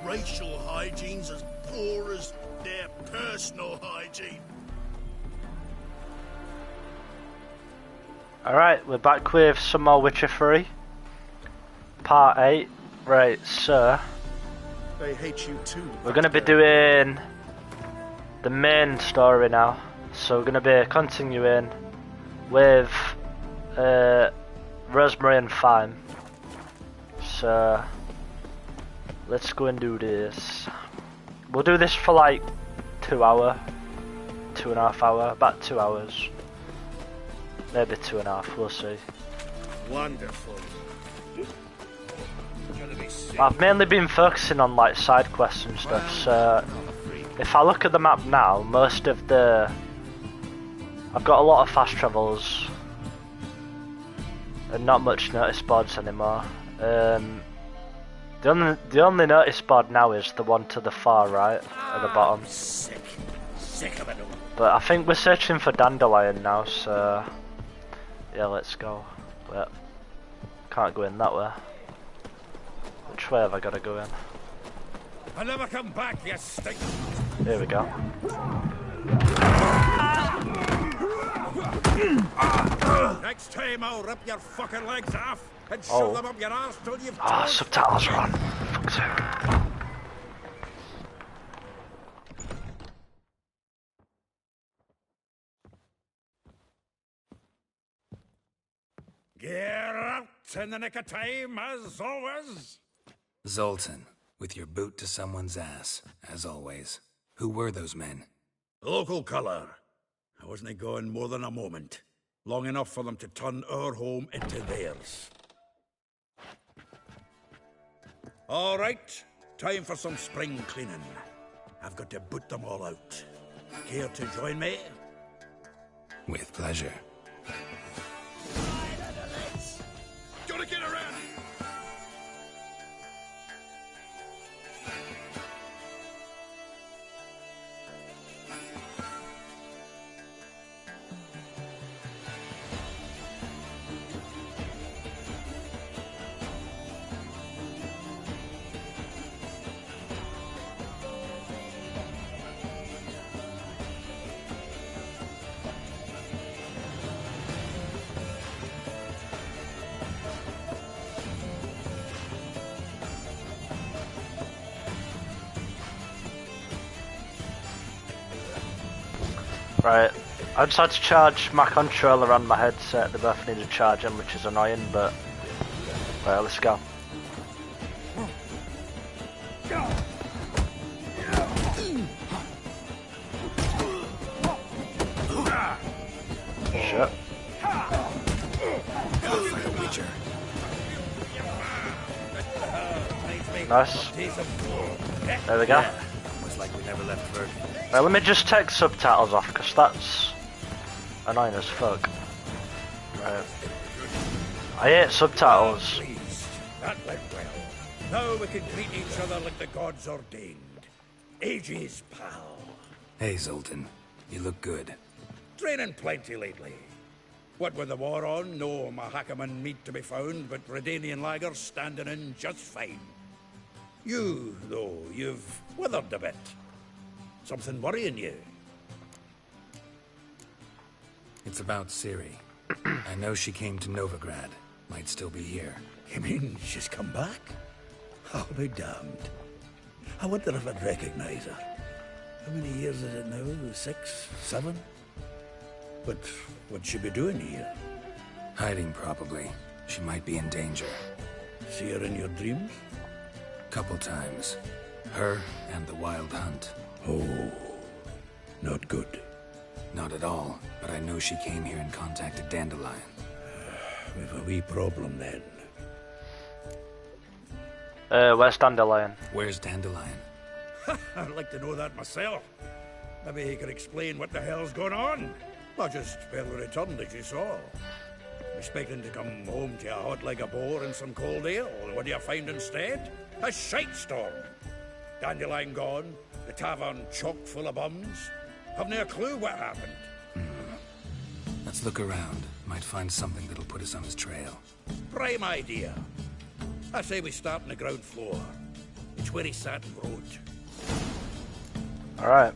racial hygiene's as poor as their personal hygiene. Alright, we're back with some more Witcher 3. Part 8. Right, so... They hate you too. We're going to be doing the main story now. So we're going to be continuing with Rosemary and Thyme. So... let's go and do this. We'll do this for like 2 hours. 2.5 hours. About 2 hours. Maybe 2.5, we'll see. Wonderful. I've mainly been focusing on like side quests and stuff, so if I look at the map now, most of the... I've got a lot of fast travels and not much notice boards anymore. The only notice board now is the one to the far right at the bottom. Sick of it all. But I think we're searching for Dandelion now, so yeah, let's go. Wait, can't go in that way. Which way have I got to go in? I'll never come back, you stink. Here we go. Next time I'll rip your fucking legs off and shove them up your arse till you've torn. Subtitles are on. Fuck's sake. Get out in the nick of time, as always. Zoltan, with your boot to someone's ass, as always. Who were those men? Local colour. I wasn't going more than a moment. Long enough for them to turn our home into theirs. All right, time for some spring cleaning. I've got to boot them all out. Care to join me? With pleasure. Gotta get around! Right, I just had to charge my controller and my headset. They both need to charge them, which is annoying, but... Right, let's go. Shit. Nice. There we go. Almost like we never left Berg. Right, let me just take subtitles off, because that's annoying as fuck. Right. I hate subtitles. That went well. Now we can greet each other like the gods ordained. Ages, pal. Hey, Zoltan. You look good. Training plenty lately. What with the war on, no Mahakaman meat to be found, but Redanian lagers standing in just fine. You, though, you've withered a bit. Something worrying you? It's about Ciri. I know she came to Novigrad. Might still be here. You mean she's come back? I'll be damned. I wonder if I'd recognize her. How many years is it now? 6, 7? But what'd she be doing here? Hiding, probably. She might be in danger. See her in your dreams? Couple times. Her and the Wild Hunt. Oh, not good. Not at all, but I know she came here and contacted Dandelion. We've a wee problem then. Where's Dandelion? Where's Dandelion? I'd like to know that myself. Maybe he could explain what the hell's going on. Well, just barely returned, as you saw. Expecting to come home to a hot like a boar and some cold ale. What do you find instead? A shite storm. Dandelion gone, the tavern chock full of bums. Have no clue what happened. Let's look around. Might find something that'll put us on his trail. Prime idea. I say we start on the ground floor. It's where he sat and wrote. Alright.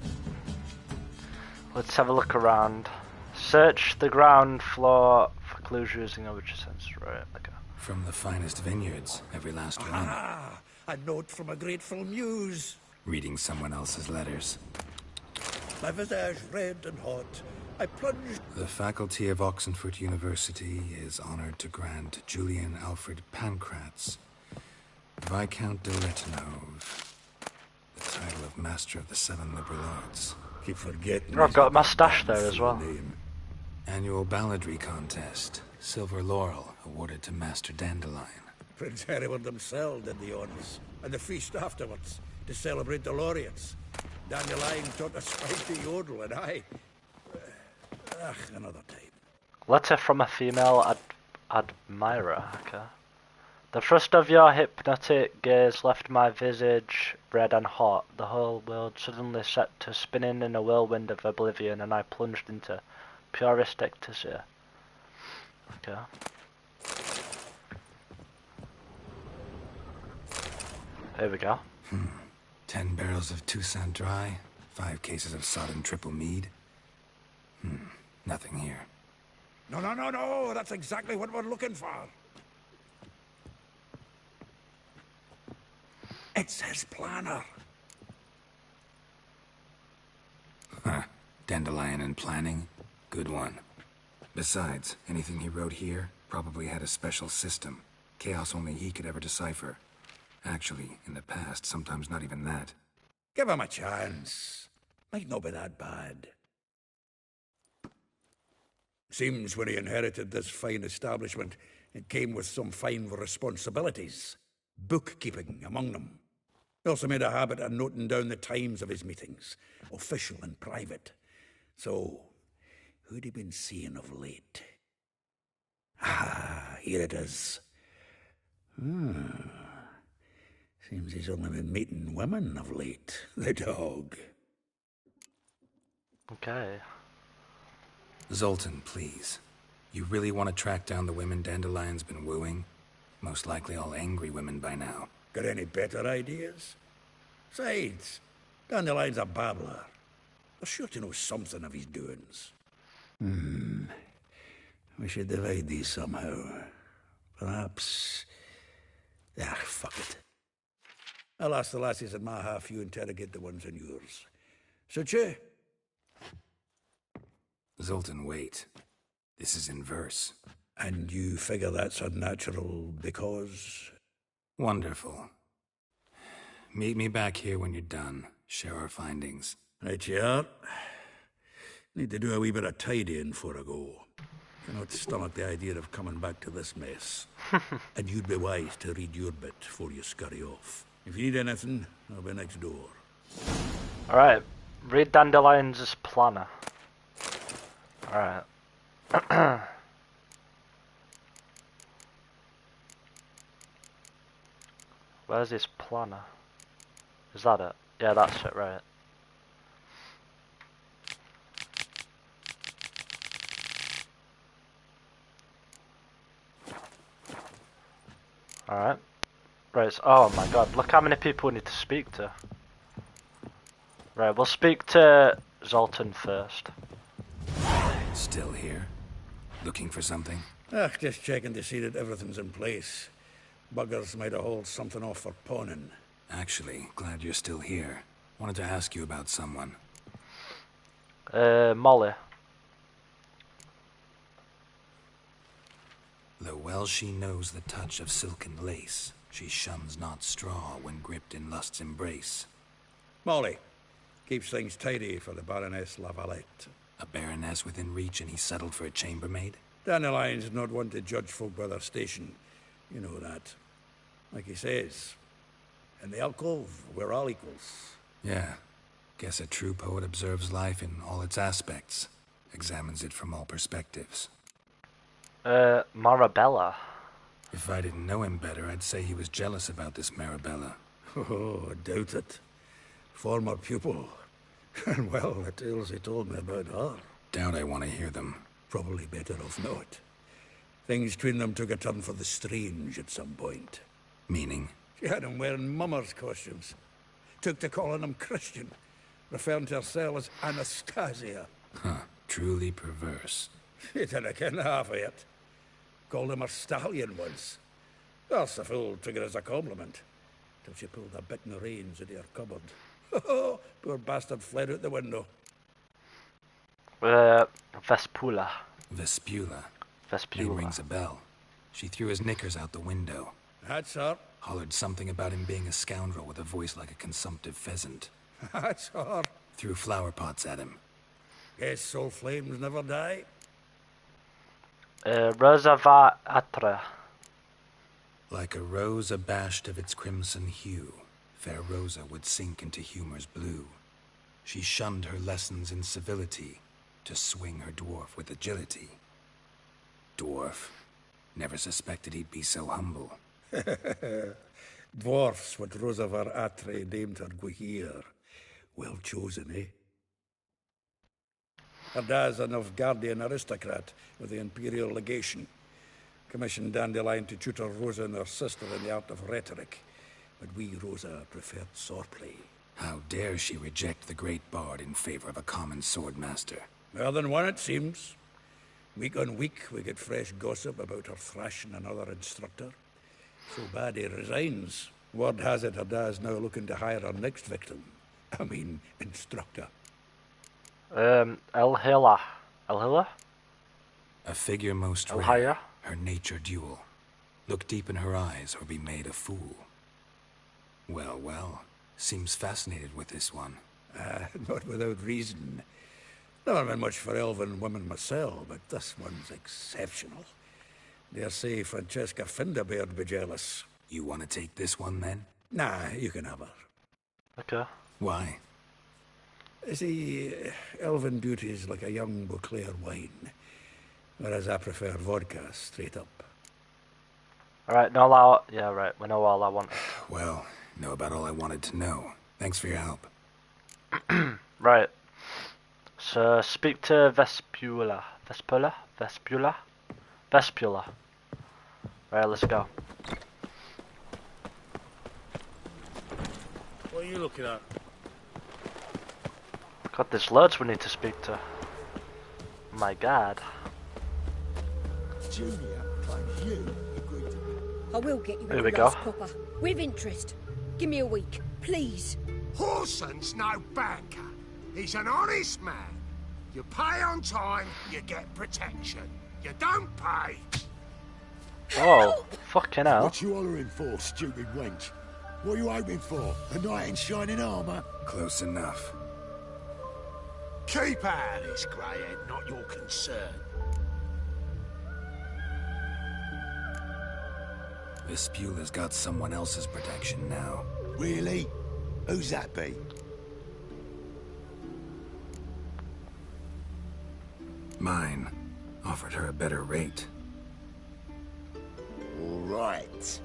Let's have a look around. Search the ground floor for clues using a witch sense. Right, okay. From the finest vineyards, every last one. Ah, a note from a grateful muse. Reading someone else's letters. My visage red and hot, I plunged. The faculty of Oxenford University is honored to grant Julian Alfred Pancratz, Viscount de Letenhove, the title of Master of the Seven Liberal Arts. Keep forgetting. Oh, I've got a moustache there as well. Name. Annual balladry contest. Silver laurel awarded to Master Dandelion. Prince Hereward himself did the honours, and the feast afterwards, to celebrate the laureates. Dandelion taught us how to yodel, and I... another time. Letter from a female admirer. Okay. The thrust of your hypnotic gaze left my visage red and hot. The whole world suddenly set to spinning in a whirlwind of oblivion, and I plunged into purest ecstasy. Okay. Here we go. 10 barrels of Toussaint Dry, 5 cases of sodden triple mead. Nothing here. No, that's exactly what we're looking for. It's his planner. Huh. Dandelion and planning? Good one. Besides, anything he wrote here probably had a special system. Chaos only he could ever decipher. Actually, in the past, sometimes not even that. Give him a chance. Might not be that bad. Seems when he inherited this fine establishment, it came with some fine responsibilities. Bookkeeping among them. He also made a habit of noting down the times of his meetings, official and private. So, who'd he been seeing of late? Ah, here it is. Seems he's only been meeting women of late. The dog. Okay. Zoltan, please. You really want to track down the women Dandelion's been wooing? Most likely all angry women by now. Got any better ideas? Besides, Dandelion's a babbler. They're sure to know something of his doings. We should divide these somehow. Perhaps... fuck it. I'll ask the lassies in my half, you interrogate the ones in yours. Suche? Zoltan, wait. This is in verse. And you figure that's unnatural because... Wonderful. Meet me back here when you're done. Share our findings. Right you are. Need to do a wee bit of tidying before I go. Cannot stomach the idea of coming back to this mess. And you'd be wise to read your bit before you scurry off. If you need anything, I'll be next door. Alright. Read Dandelion's planner. Alright. Where's his planner? Is that it? Yeah, that's it, right. Alright. Right, so, oh my god, look how many people we need to speak to. Right, we'll speak to Zoltan first. Still here? Looking for something? Just checking to see that everything's in place. Buggers might have hauled something off for pawning. Actually, glad you're still here. Wanted to ask you about someone. Molly. Though well she knows the touch of silken lace, she shuns not straw when gripped in lust's embrace. Molly. Keeps things tidy for the Baroness Lavalette. A baroness within reach and he settled for a chambermaid? Dandelion's not one to judge folk by their station. You know that. Like he says, in the alcove, we're all equals. Yeah. Guess a true poet observes life in all its aspects. Examines it from all perspectives. Marabella. If I didn't know him better, I'd say he was jealous about this Marabella. Oh, I doubt it. Former pupil. And well, the tales he told me about her. Doubt I want to hear them. Probably better off not. Things between them took a turn for the strange at some point. Meaning? She had him wearing mummers' costumes. Took to calling him Christian, referring to herself as Anastasia. Huh, truly perverse. She didn't ken half of it. Called him a stallion once. That's the fool took it as a compliment. Till she pulled a bit in the reins into her cupboard. Poor bastard fled out the window. Vespula. Vespula. Vespula. Name rings a bell. She threw his knickers out the window. That's her. Hollered something about him being a scoundrel with a voice like a consumptive pheasant. That's her. Threw flower pots at him. Guess soul flames never die. Rosa va atra. Like a rose abashed of its crimson hue, fair Rosa would sink into humor's blue. She shunned her lessons in civility to swing her dwarf with agility. Dwarf. Never suspected he'd be so humble. Dwarfs what Rosavar Atre named her Guihir. Well chosen, eh? Her dad's a Novgardian aristocrat with the Imperial Legation. Commissioned Dandelion to tutor Rosa and her sister in the art of rhetoric. But we, Rosa, preferred swordplay. How dare she reject the great bard in favor of a common swordmaster? More than one, it seems. Week on week, we get fresh gossip about her thrashing another instructor. So bad he resigns. Word has it her dad's now looking to hire her next victim. I mean, instructor. Elhila. Elhila? A figure most rare. Elhaya? Her nature dual. Look deep in her eyes or be made a fool. Well, well. Seems fascinated with this one. Not without reason. Never been much for elven women myself, but this one's exceptional. Dare say Francesca Finderbeard be jealous. You want to take this one, then? Nah, you can have her. Okay. Why? See, elven beauty is like a young Beauclair wine, whereas I prefer vodka straight up. Alright, no allow. Yeah, right, we know all I want. Well, know about all I wanted to know. Thanks for your help. Right. So, speak to Vespula. Vespula? Vespula? Vespula. Right, let's go. What are you looking at? God, there's loads we need to speak to. My God. Junior claims you agreed to... I will get you Here your we go. last copper. With interest. Give me a week, please. Horson's no banker. He's an honest man. You pay on time, you get protection. You don't pay. Oh, fucking hell. What you hollering for, stupid wench? What are you hoping for? A knight in shining armour? Close enough. Keep out of this, greyhead, not your concern. Vespula's got someone else's protection now. Really? Who's that be? Mine. Offered her a better rate. All right.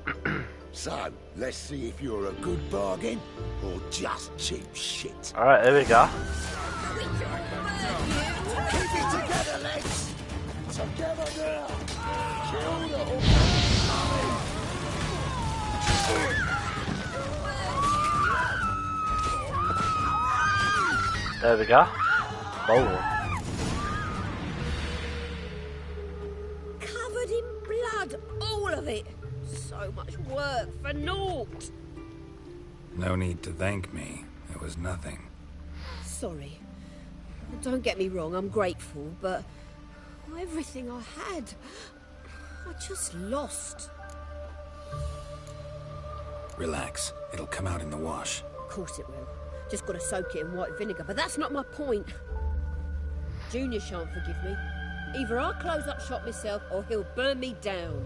So, let's see if you're a good bargain or just cheap shit. Alright, here we go. Keep it together, lads! Together now! Kill the There we go. Oh. Covered in blood, all of it. So much work for naught. No need to thank me. It was nothing. Sorry. Don't get me wrong, I'm grateful, but everything I had, I just lost. Relax. It'll come out in the wash. Of course it will. Just gotta soak it in white vinegar, but that's not my point. Junior shan't forgive me. Either I'll close up shop myself or he'll burn me down.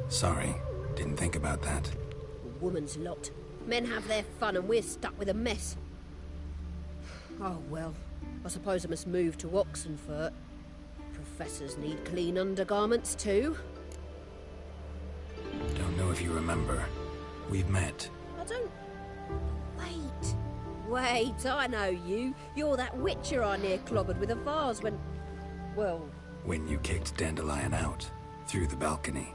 Sorry. Didn't think about that. A woman's lot. Men have their fun and we're stuck with a mess. Oh well, I suppose I must move to Oxenfurt. Professors need clean undergarments too. Don't know if you remember. We've met. I don't... Wait, I know you. You're that witcher I near clobbered with a vase when... Well... When you kicked Dandelion out. Through the balcony.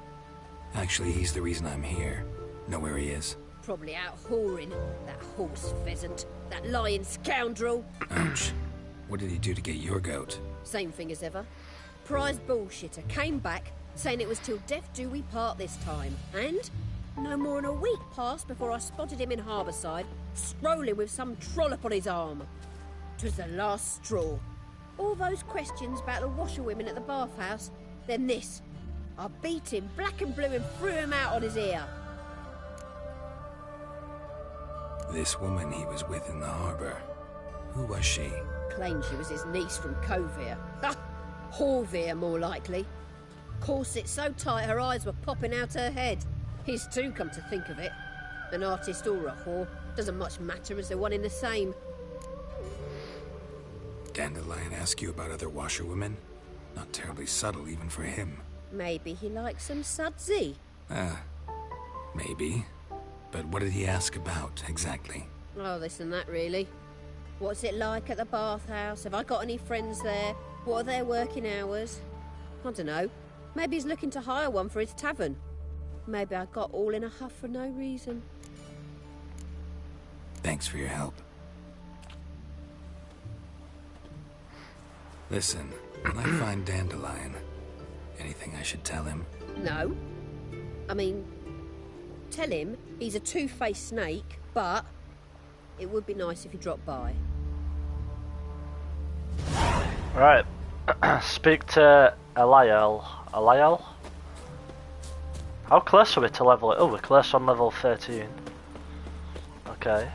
Actually, he's the reason I'm here. Know where he is? Probably out whoring. That horse pheasant. That lying scoundrel. Ouch. What did he do to get your goat? Same thing as ever. Prize bullshitter came back, saying it was till death do we part this time. And no more than a week passed before I spotted him in Harbourside, strolling with some trollop on his arm. 'Twas the last straw. All those questions about the washerwomen at the bathhouse, then this. I beat him black and blue and threw him out on his ear. This woman he was with in the harbor. Who was she? Claimed she was his niece from Covere. Ha! Horvere, more likely. Corset so tight her eyes were popping out her head. His too, come to think of it. An artist or a whore. Doesn't much matter as they're one in the same. Dandelion ask you about other washerwomen? Not terribly subtle even for him. Maybe he likes some sudsy. Maybe. But what did he ask about, exactly? Oh, this and that, really. What's it like at the bathhouse? Have I got any friends there? What are their working hours? I don't know. Maybe he's looking to hire one for his tavern. Maybe I got all in a huff for no reason. Thanks for your help. Listen, when I find Dandelion, anything I should tell him? No. I mean, tell him he's a two-faced snake, but it would be nice if he dropped by. Right. Speak to Eliel. Eliel? How close are we to level it? Oh, we're close on level 13. Okay.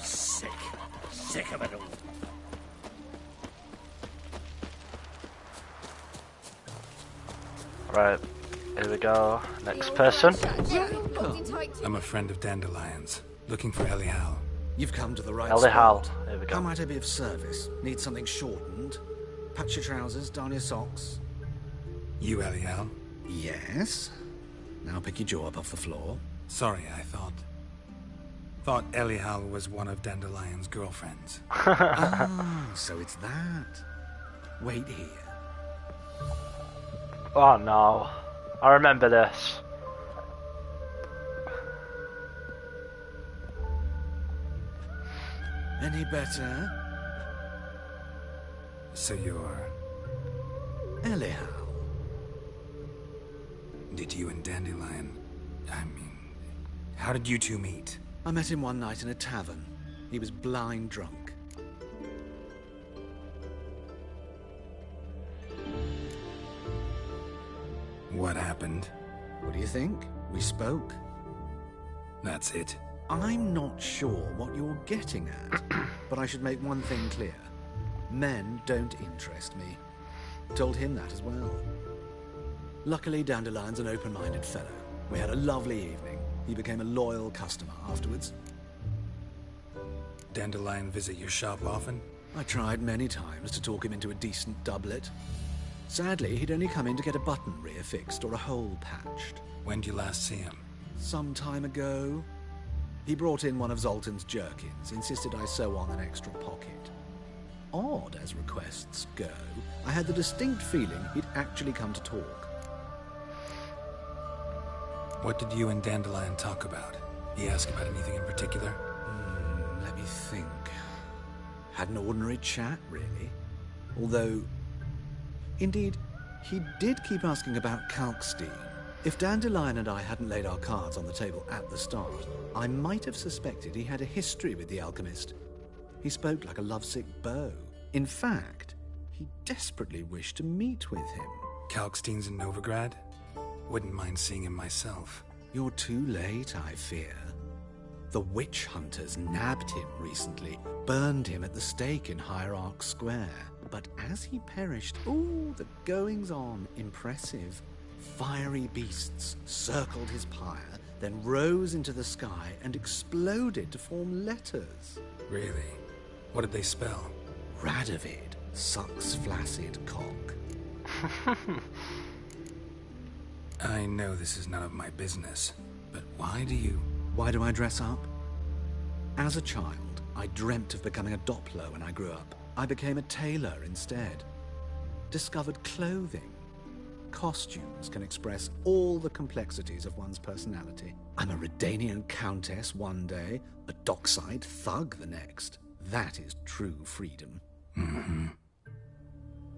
Sick of it all. Right. Here we go. Next person. I'm a friend of Dandelion's, looking for Eliel. You've come to the right Eliel. spot. Here we go. How might I be of service? Need something shortened? Patch your trousers, darn your socks. You, Eliel? Yes. Now pick your jaw up off the floor. Sorry, I thought Eliel was one of Dandelion's girlfriends. Ah, so it's that. Wait here. Oh no. I remember this. Any better? So you're... Eliel. Did you and Dandelion... I mean... How did you two meet? I met him one night in a tavern. He was blind drunk. What happened? What do you think? We spoke. That's it. I'm not sure what you're getting at, but I should make one thing clear. Men don't interest me. Told him that as well. Luckily, Dandelion's an open-minded fellow. We had a lovely evening. He became a loyal customer afterwards. Dandelion visit your shop often? I tried many times to talk him into a decent doublet. Sadly, he'd only come in to get a button reaffixed or a hole patched. When did you last see him? Some time ago. He brought in one of Zoltan's jerkins, insisted I sew on an extra pocket. Odd as requests go, I had the distinct feeling he'd actually come to talk. What did you and Dandelion talk about? He asked about anything in particular? Let me think. Had an ordinary chat, really. Although, indeed, he did keep asking about Kalkstein. If Dandelion and I hadn't laid our cards on the table at the start, I might have suspected he had a history with the alchemist. He spoke like a lovesick beau. In fact, he desperately wished to meet with him. Kalkstein's in Novigrad? Wouldn't mind seeing him myself. You're too late, I fear. The witch hunters nabbed him recently, burned him at the stake in Hierarch Square. But as he perished, ooh, the goings-on, impressive. Fiery beasts circled his pyre, then rose into the sky and exploded to form letters. Really? What did they spell? Radovid sucks flaccid cock. I know this is none of my business, but why do I dress up? As a child, I dreamt of becoming a Doppler when I grew up. I became a tailor instead. Discovered clothing. costumes can express all the complexities of one's personality. I'm a Redanian countess one day, a dockside thug the next. That is true freedom. Mm-hmm.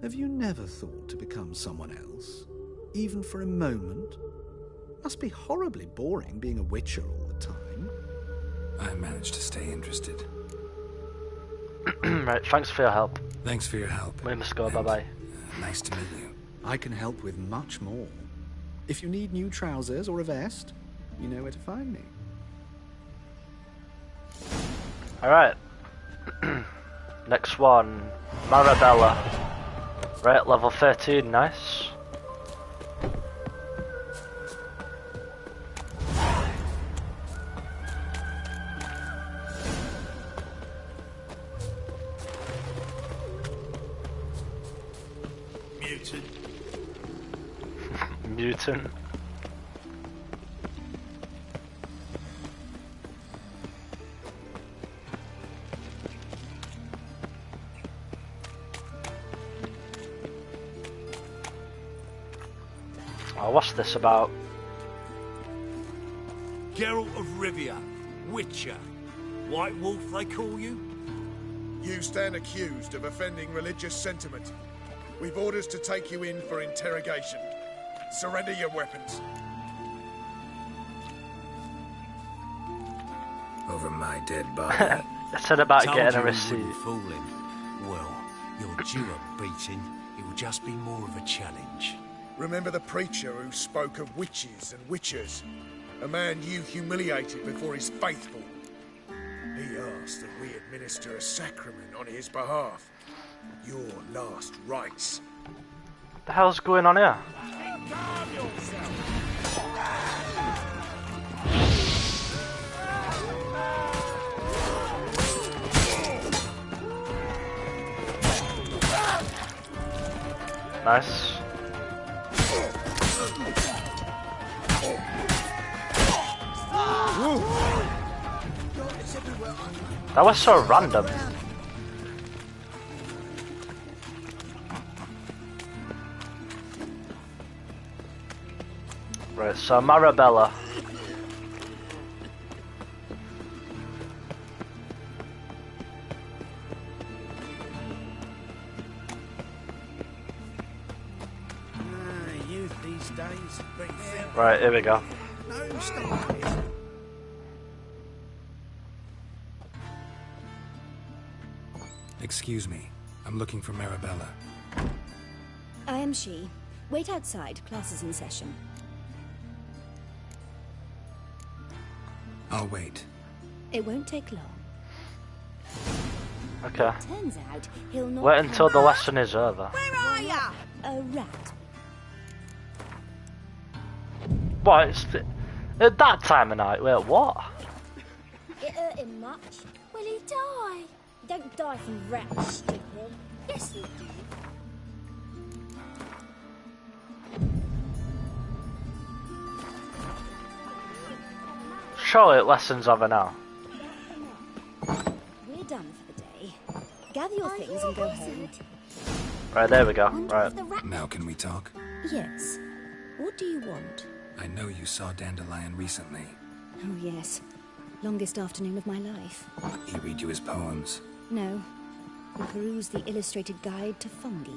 Have you never thought to become someone else? Even for a moment? Must be horribly boring being a witcher all the time. I managed to stay interested. Right, thanks for your help. Thanks for your help. We must go, And, bye-bye. Nice to meet you. I can help with much more. If you need new trousers or a vest, you know where to find me. Alright. Next one. Marabella. Right, level 13, nice. Mutant. Oh, what's this about? Geralt of Rivia, Witcher. White Wolf, they call you? You stand accused of offending religious sentiment. We've orders to take you in for interrogation. Surrender your weapons. Over my dead body. It said about Told getting a you we receipt. wouldn't fool him. Well, you're due a beating. It will just be more of a challenge. Remember the preacher who spoke of witches and witchers? A man you humiliated before his faithful. He asked that we administer a sacrament on his behalf. Your last rites. What the hell's going on here? Nice. That was so random. Right, so Marabella. Youth these days. Right, here we go. No, stop. Excuse me. I'm looking for Marabella. I am she. Wait outside. Class is in session. I'll wait. It won't take long. Okay. Turns out he'll not. Wait until the lesson is over. Where are ya? A rat. What? At that time of night? Wait, what? It hurt him much. Will he die? Don't die from rats, stupid. Yes, he do. Surely lesson's over now. We're done for the day. Gather your things and go home. Right, there we go. Right. Now can we talk? Yes. What do you want? I know you saw Dandelion recently. Oh, yes. Longest afternoon of my life. He read you his poems. No. We perused the illustrated guide to fungi.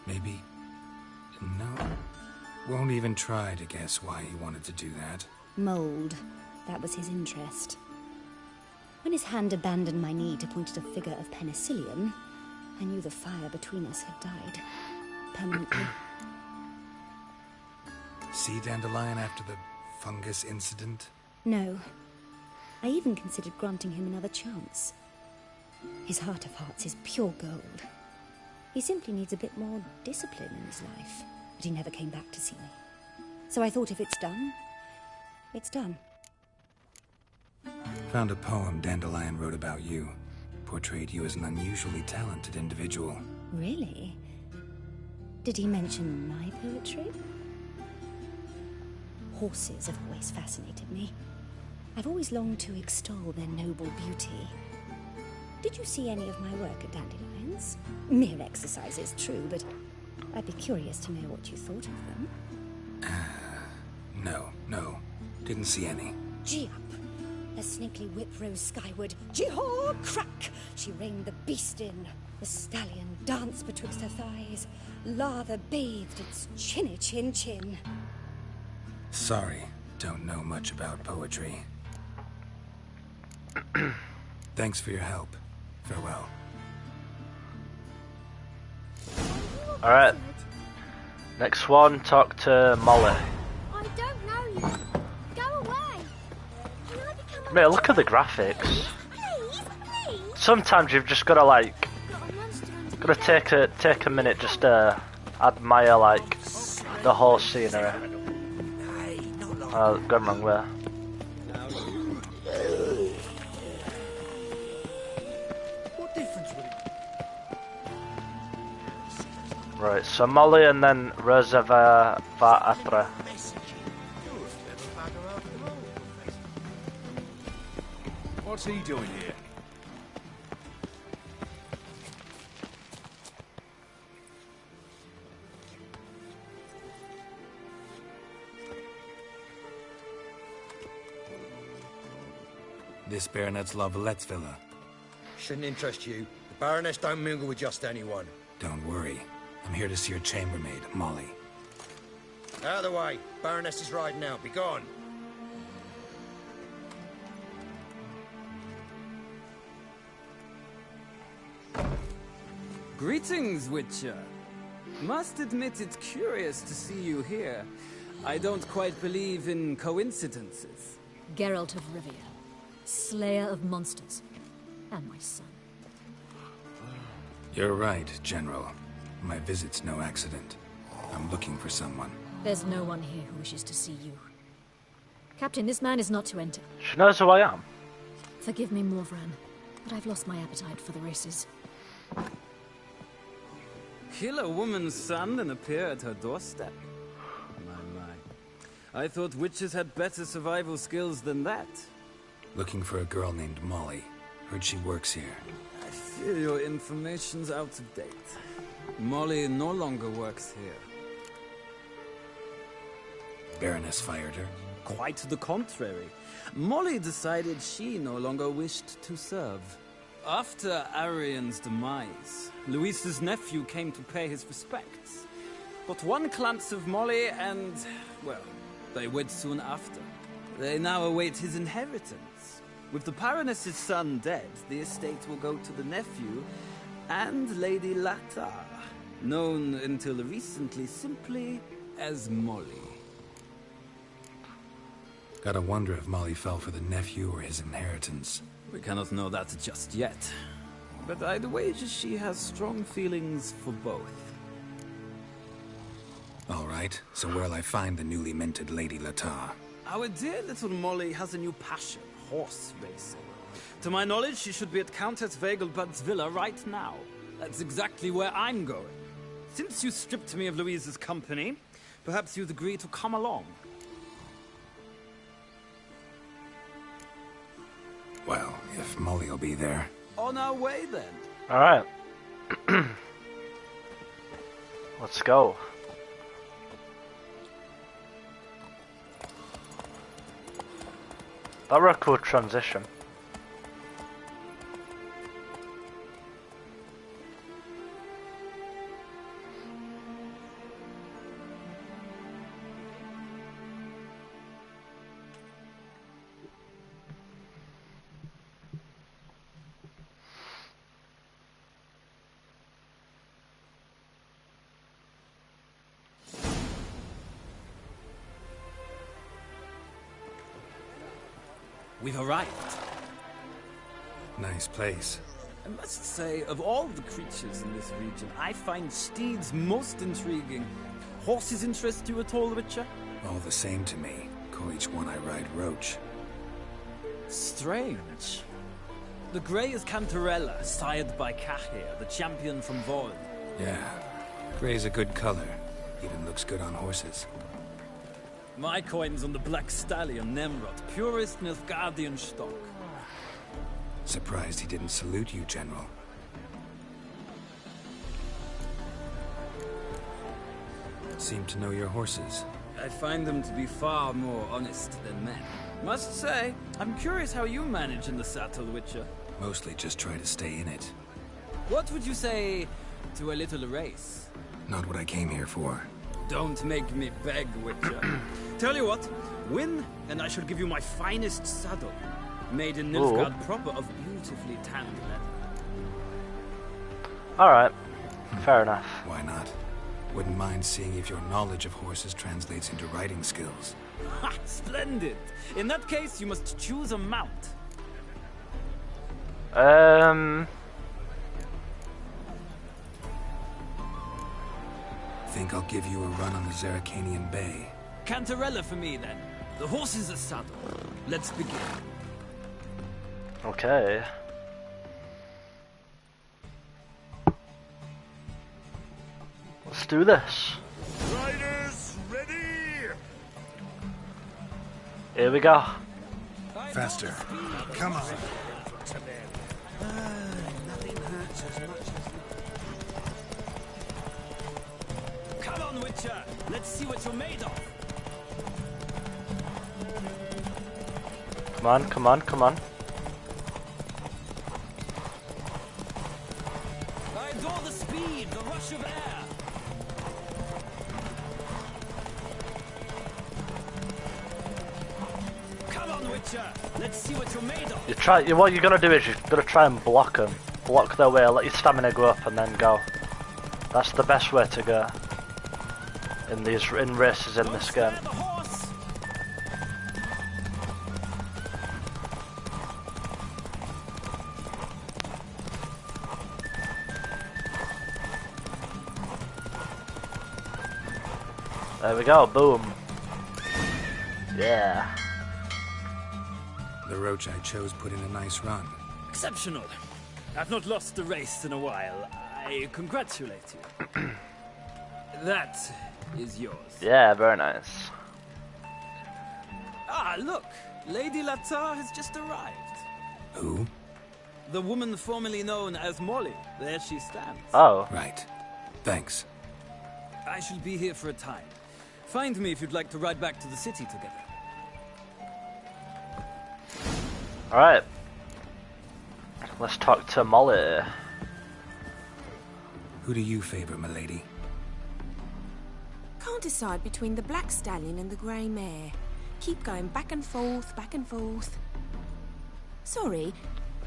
Maybe... No. Won't even try to guess why he wanted to do that. Mold. That was his interest. When his hand abandoned my knee to point at a figure of penicillium, I knew the fire between us had died. Permanently. See Dandelion after the fungus incident? No. I even considered granting him another chance. His heart of hearts is pure gold. He simply needs a bit more discipline in his life. But he never came back to see me. So I thought if it's done, it's done. Found a poem Dandelion wrote about you. Portrayed you as an unusually talented individual. Really? Did he mention my poetry? Horses have always fascinated me. I've always longed to extol their noble beauty. Did you see any of my work at Dandelion's? Mere exercise is true, but I'd be curious to know what you thought of them. No. Didn't see any. Gee up! The snaky whip rose skyward. Gee-haw! Crack! She reined the beast in. The stallion danced betwixt her thighs. Lather bathed its chinny chin. Sorry, don't know much about poetry. Thanks for your help. Farewell. Alright. Next one, talk to Molly. I don't know you. Go away. Can I become Mate, look at the graphics. Please. Sometimes you've just gotta like, take a minute just to admire like the whole scenery. Gone wrong way. What difference would it? Right, so Molly and then Rosa Atra. What's he doing here? This Baronet's La Vallette's villa. Shouldn't interest you. The Baroness don't mingle with just anyone. Don't worry. I'm here to see your chambermaid, Molly. Out of the way. Baroness is riding out. Be gone. Greetings, Witcher. Must admit it's curious to see you here. I don't quite believe in coincidences. Geralt of Rivia, slayer of monsters, and my son. You're right, General. My visit's no accident. I'm looking for someone. There's no one here who wishes to see you. Captain, this man is not to enter. She knows who I am. Forgive me, Morvran, but I've lost my appetite for the races. Kill a woman's son and appear at her doorstep? My. I thought witches had better survival skills than that. Looking for a girl named Molly. Heard she works here. I fear your information's out of date. Molly no longer works here. Baroness fired her? Quite the contrary. Molly decided she no longer wished to serve. After Arian's demise, Luis's nephew came to pay his respects. But one glance of Molly and, well, they wed soon after. They now await his inheritance. With the Baroness's son dead, the estate will go to the nephew and Lady Lata, known until recently simply as Molly. Gotta wonder if Molly fell for the nephew or his inheritance. We cannot know that just yet. But I'd wager she has strong feelings for both. All right, so where'll I find the newly minted Lady Lata? Our dear little Molly has a new passion, horse racing. To my knowledge, she should be at Countess Vegelbud's villa right now. That's exactly where I'm going. Since you stripped me of Louise's company, perhaps you'd agree to come along. Well, if Molly'll be there. On our way, then. Alright. Let's go. That were a cool transition. We've arrived. Nice place. I must say, of all the creatures in this region, I find steeds most intriguing. Horses interest you at all, Witcher? All the same to me. Call each one I ride Roach. Strange. The grey is Cantarella, sired by Cahir, the champion from Vol. Yeah. Gray's a good color. Even looks good on horses. My coin's on the black stallion, Nemrod, purest Nilfgaardian stock. Surprised he didn't salute you, General. seem to know your horses. I find them to be far more honest than men. Must say, I'm curious how you manage in the saddle, Witcher. Mostly just try to stay in it. What would you say to a little race? Not what I came here for. Don't make me beg, Witcher. Tell you what, win, and I shall give you my finest saddle. Made in Nilfgaard proper of beautifully tanned leather. Alright, fair enough. Why not? Wouldn't mind seeing if your knowledge of horses translates into riding skills. Ha! Splendid! In that case, you must choose a mount. Think I'll give you a run on the Zerrikanian Bay. Cantarella for me, then. The horse is a saddle. Let's begin. Okay. Let's do this. Riders, ready! Here we go. Faster. Come on. Nothing hurts as much as... Come on, Witcher! Let's see what you're made of! Come on, come on, come on. I adore the speed, the rush of air! Come on, Witcher! Let's see what you're made of! What you're gonna do is you're gonna try and block them. Block their way, let your stamina go up and then go. That's the best way to go. In races in this game. There we go, boom. Yeah. The roach I chose put in a nice run. Exceptional. I've not lost a race in a while. I congratulate you. That is yours. Yeah, very nice. Ah, look! Lady Latar has just arrived. Who? The woman formerly known as Molly. There she stands. Oh. Right. Thanks. I shall be here for a time. Find me if you'd like to ride back to the city together. Alright. Let's talk to Molly. Who do you favor, milady? Can't decide between the black stallion and the grey mare. Keep going back and forth, back and forth. Sorry,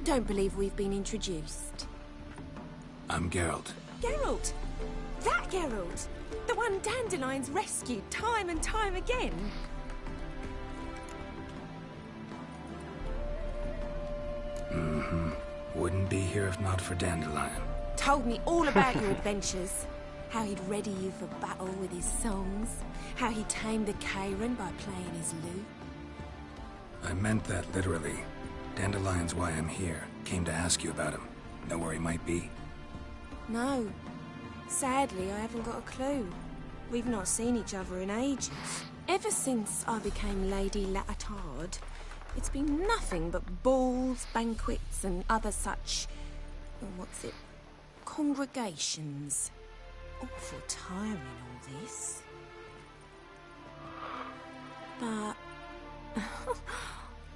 don't believe we've been introduced. I'm Geralt. Geralt! That Geralt! The one Dandelion's rescued time and time again. Mm-hmm. Wouldn't be here if not for Dandelion. Told me all about your adventures. How he'd ready you for battle with his songs. How he tamed the Kairan by playing his lute. I meant that literally. Dandelion's why I'm here. Came to ask you about him. Know where he might be? No. Sadly, I haven't got a clue. We've not seen each other in ages. Ever since I became Lady Latard, it's been nothing but balls, banquets, and other such... congregations. Awful tiring, all this. But...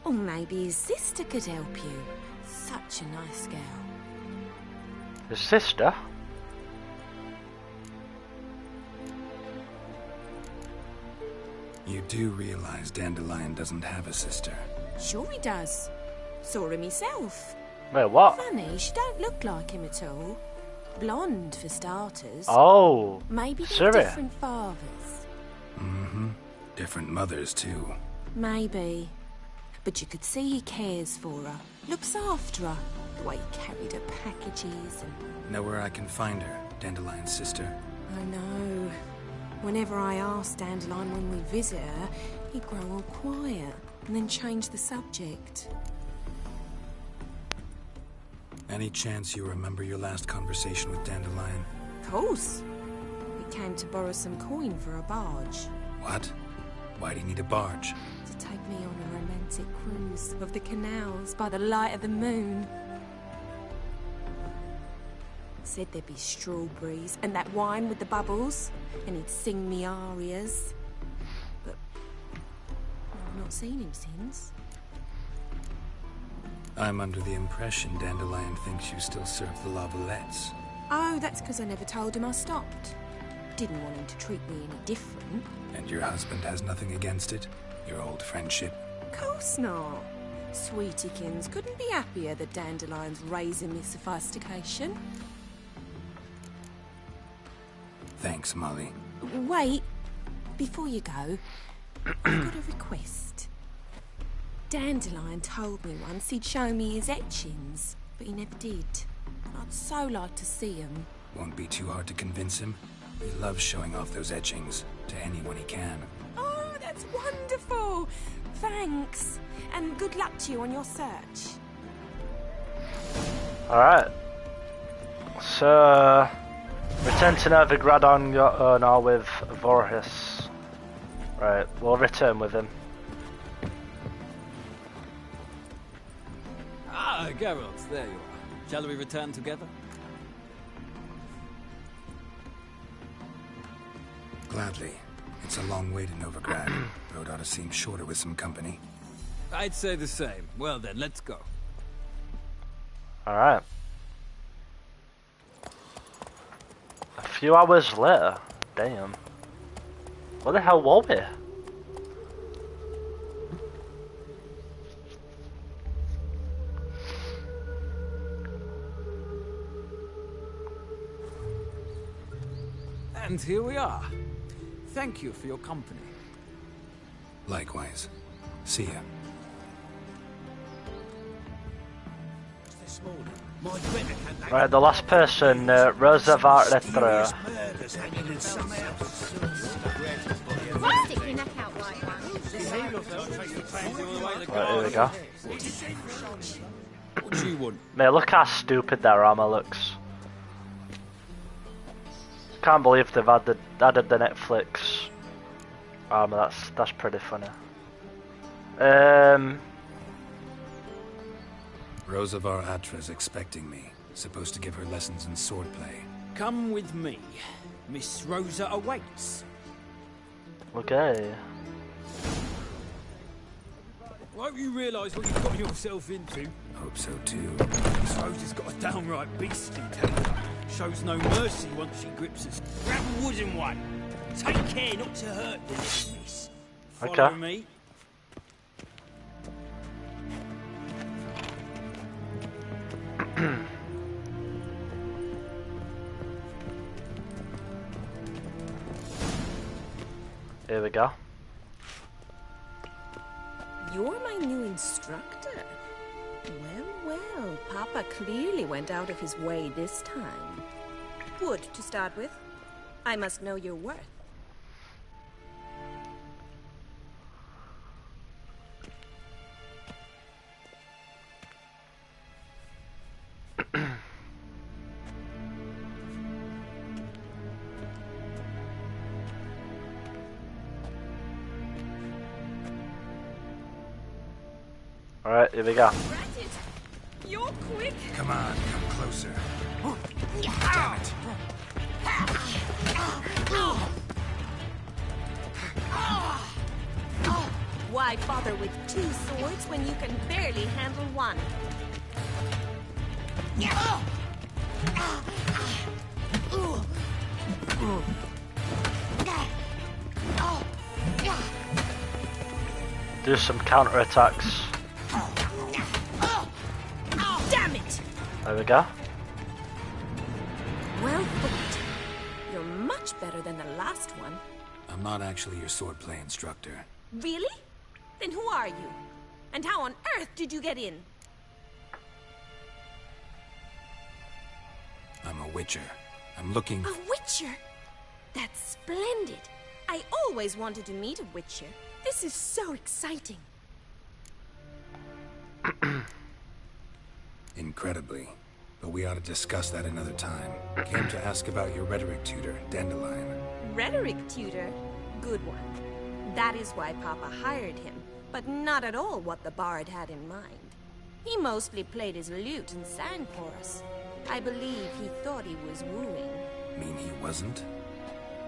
or maybe his sister could help you. Such a nice girl. His sister? You do realize Dandelion doesn't have a sister? Sure he does. Saw him myself. Wait, what? Funny, she don't look like him at all. Blonde, for starters. Oh, maybe they're Syria. different fathers. Mm-hmm. Different mothers, too. Maybe. But you could see he cares for her. Looks after her. The way he carried her packages and... Know where I can find her, Dandelion's sister? I know. Whenever I asked Dandelion when we visit her, he'd grow all quiet and then change the subject. Any chance you remember your last conversation with Dandelion? Of course. He came to borrow some coin for a barge. What? Why do you need a barge? To take me on a romantic cruise of the canals by the light of the moon. Said there'd be strawberries and that wine with the bubbles, and he'd sing me arias. But I've not seen him since. I'm under the impression Dandelion thinks you still serve the Lavalettes. Oh, that's because I never told him I stopped. Didn't want him to treat me any different. And your husband has nothing against it? Your old friendship? Course not. Sweetykins couldn't be happier that Dandelion's raising me sophistication. Thanks, Molly. Wait, before you go, I've got a request. Dandelion told me once he'd show me his etchings, but he never did. I'd so like to see them. Won't be too hard to convince him. He loves showing off those etchings to anyone he can. Oh, that's wonderful! Thanks, and good luck to you on your search. Alright. So, return to Novigrad on your own or with Vorhis. Right, we'll return with him. Ah, Geralt, there you are. Shall we return together? Gladly. It's a long way to Novigrad. Road ought to seem shorter with some company. I'd say the same. Well then, let's go. Alright. A few hours later. Damn. What the hell were we? And here we are. Thank you for your company. Likewise. See ya. Right, the last person, Rosa Vartetra. Right, here we go. What do you want? Mate, look how stupid their armor looks. Can't believe they've added the Netflix armor. That's pretty funny. Rosavar Atra's expecting me. Supposed to give her lessons in swordplay. Come with me. Miss Rosa awaits. Okay. Won't you realise what you've got yourself into? Hope so too. Miss Rosa's got a downright beastly temper. Shows no mercy once she grips us. Grab a wooden one. Take care not to hurt the little miss. Follow me. Here we go. You're my new instructor. Well, well, Papa clearly went out of his way this time. Wood, to start with. I must know your worth. Alright, here we go. You're quick. Come on, come closer. Damn it. Why bother with two swords when you can barely handle one? Do some counter-attacks. Damn it! There we go. Well fought. You're much better than the last one. I'm not actually your swordplay instructor. Really? Then who are you? And how on earth did you get in? I'm a witcher. I'm looking... A witcher? That's splendid. I always wanted to meet a witcher. This is so exciting. Incredibly. But we ought to discuss that another time. Came to ask about your rhetoric tutor, Dandelion. Rhetoric tutor? Good one. That is why Papa hired him, but not at all what the bard had in mind. He mostly played his lute and sang for us. I believe he thought he was wooing. Mean he wasn't?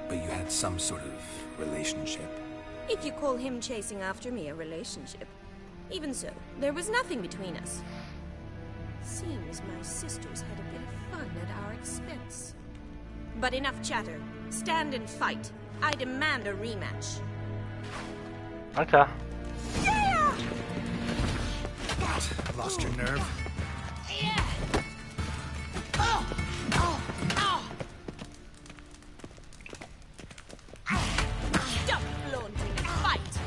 But you had some sort of relationship? If you call him chasing after me a relationship. Even so, there was nothing between us. Seems my sisters had a bit of fun at our expense. But enough chatter. Stand and fight. I demand a rematch. Okay. Yeah! Lost your nerve? Yeah! Oh! Oh! Oh! Stop flaunting and fight!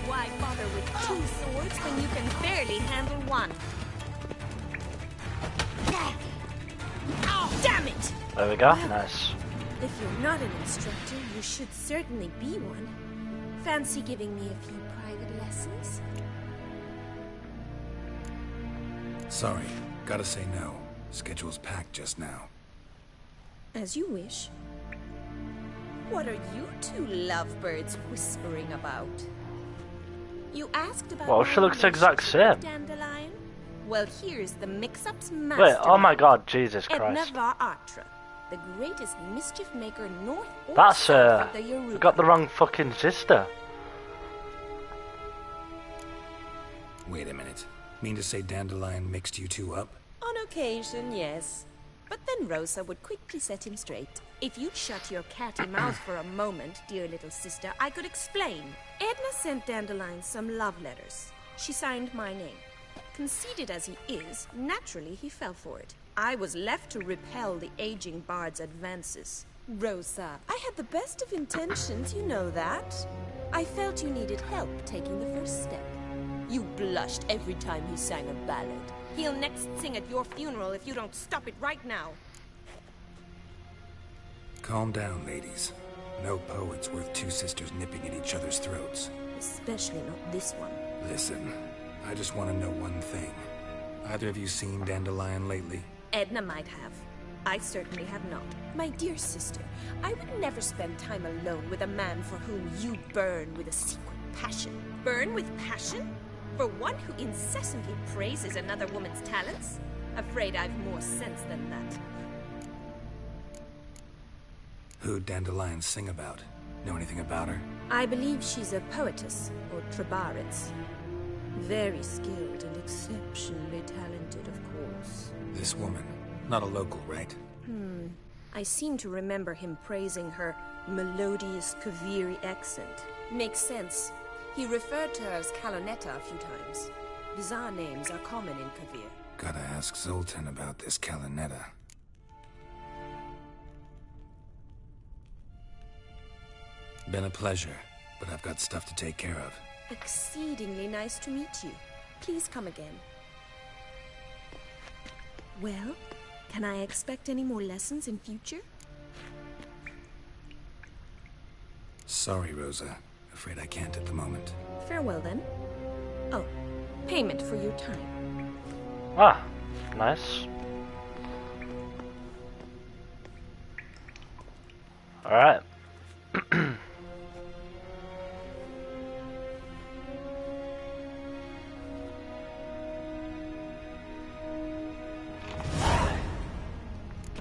Why bother with two swords when you can barely handle one? Damn it! There we go. Nice. If you're not an instructor, you should certainly be one. Fancy giving me a few private lessons? Sorry, gotta say no. Schedule's packed just now. As you wish. What are you two lovebirds whispering about? You asked about Well, she looks the exact same. Dandelion? Well, here's the mix-up's Wait, master. oh my god, Jesus Edna Christ. Varatra, the greatest mischief maker north or That's, south of the I Yoruba. got the wrong fucking sister. Wait a minute. Mean to say Dandelion mixed you two up? On occasion, yes. But then Rosa would quickly set him straight. If you'd shut your catty mouth for a moment, dear little sister, I could explain. Edna sent Dandelion some love letters. She signed my name. Conceited as he is, naturally he fell for it. I was left to repel the aging bard's advances. Rosa, I had the best of intentions, you know that. I felt you needed help taking the first step. You blushed every time he sang a ballad. He'll next sing at your funeral if you don't stop it right now. Calm down, ladies. No poet's worth two sisters nipping at each other's throats. Especially not this one. Listen, I just want to know one thing. Either of you seen Dandelion lately? Edna might have. I certainly have not. My dear sister, I would never spend time alone with a man for whom you burn with a secret passion. Burn with passion? For one who incessantly praises another woman's talents? Afraid I've more sense than that. Who'd Dandelion sing about? Know anything about her? I believe she's a poetess, or trabaritz. Very skilled and exceptionally talented, of course. This woman. Not a local, right? I seem to remember him praising her melodious Kaviri accent. Makes sense. He referred to her as Calonetta a few times. Bizarre names are common in Kavir. Gotta ask Zoltan about this Calonetta. Been a pleasure, but I've got stuff to take care of. Exceedingly nice to meet you. Please come again. Well, can I expect any more lessons in future? Sorry, Rosa. Afraid I can't at the moment. Farewell, then. Oh, payment for your time. Ah, nice. Alright.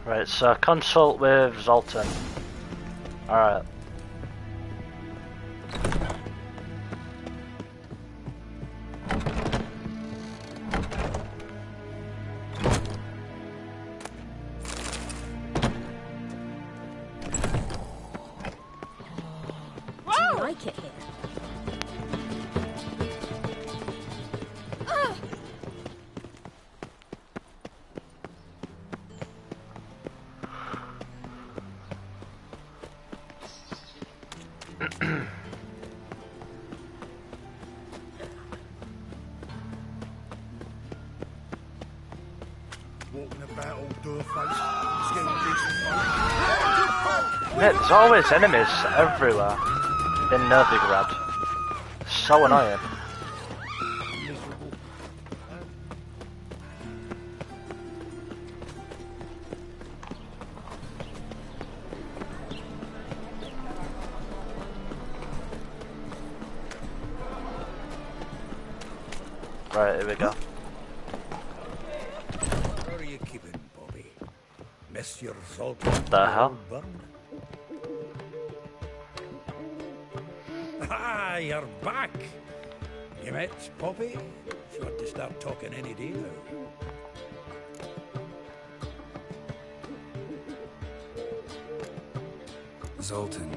Right, so consult with Zoltan. Alright. Do you like it here? Walking about all door-faced, scared of decent Mate, there's always enemies everywhere in Novigrad. So annoying. Miserable Right, here we go. How are you keeping, Bobby? Miss your Zoltan? The hell? Ah, you're back. You met Poppy? She ought to start talking any day now. Zoltan,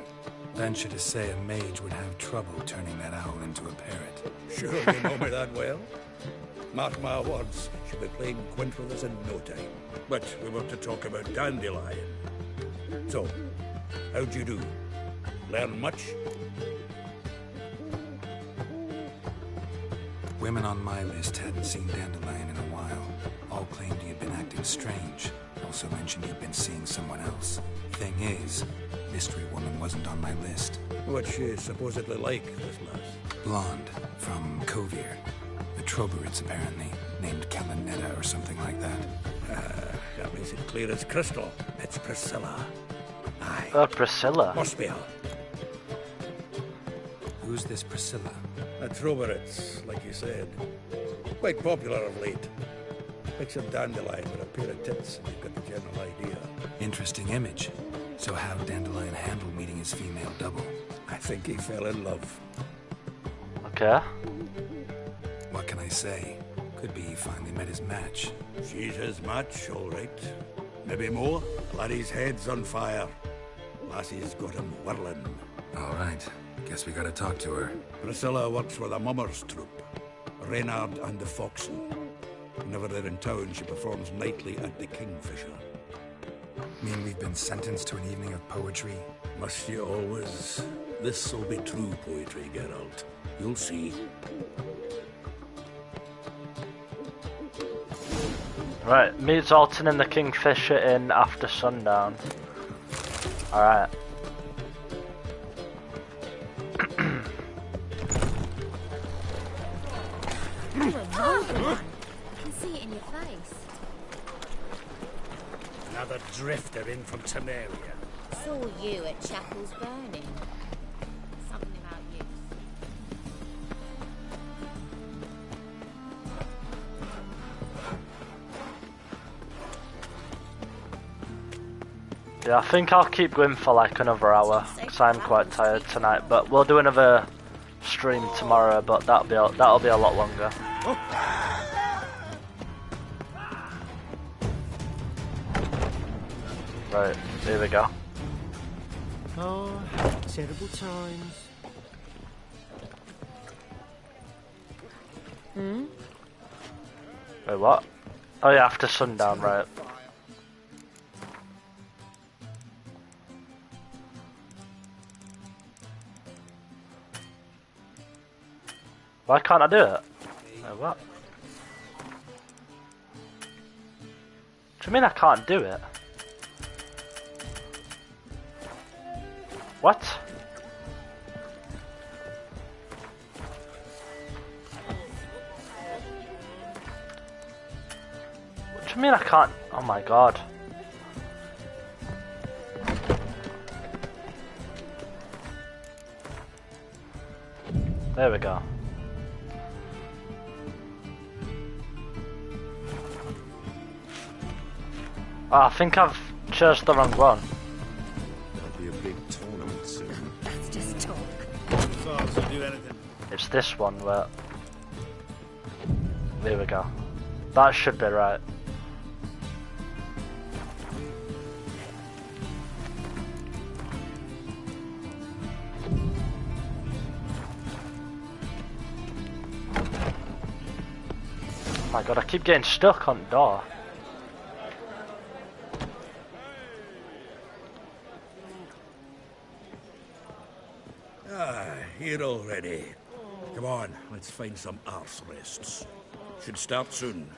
venture to say a mage would have trouble turning that owl into a parrot. Sure you know me that well. Mark my words, she'll be playing quint with us in no time. But we were to talk about Dandelion. So, how'd you do? Learn much? Women on my list hadn't seen Dandelion in a while. All claimed he had been acting strange. Also mentioned he'd been seeing someone else. Thing is, Mystery Woman wasn't on my list. What's she supposedly like, this lass? Blonde, from Kovir. The Troberids, apparently. Named Kalanetta or something like that. That makes it clear as crystal. It's Priscilla. Aye. Oh, Priscilla. Must be her. Who's this Priscilla? A Troberids, like you said. Quite popular of late. Picture Dandelion with a pair of tits and you've got the general idea. Interesting image. So how'd Dandelion handle meeting his female double? I think he fell in love. Okay. What can I say? Could be he finally met his match. She's his match, all right. Maybe more. Laddie's head's on fire. Lassie's got him whirling. All right. Guess we gotta talk to her. Priscilla works with a mummers troupe. Reynard and the Foxen. Whenever they're in town, she performs nightly at the Kingfisher. Mean we've been sentenced to an evening of poetry? Must you always? This'll be true poetry, Geralt. You'll see. Right, meet Zoltan in the Kingfisher Inn after sundown. Alright. I can see it in your face. Another drifter in from Temeria. Saw you at Chapel's Burning. Something about you. Yeah, I think I'll keep going for like another hour, because I'm quite tired tonight, but we'll do another stream tomorrow, but that'll be a lot longer. Right, here we go. Oh, terrible times. Hmm? Wait, what? Oh yeah, after sundown, right. Why can't I do it? Wait, what? Do you mean I can't do it? What? What do you mean I can't? Oh my god. There we go. Oh, I think I've chose the wrong one. There'll be a big tournament soon. That's just talk. So do anything. It's this one where... There we go. That should be right. Oh my god, I keep getting stuck on the door. Here already. Come on, let's find some arse rests. Should start soon.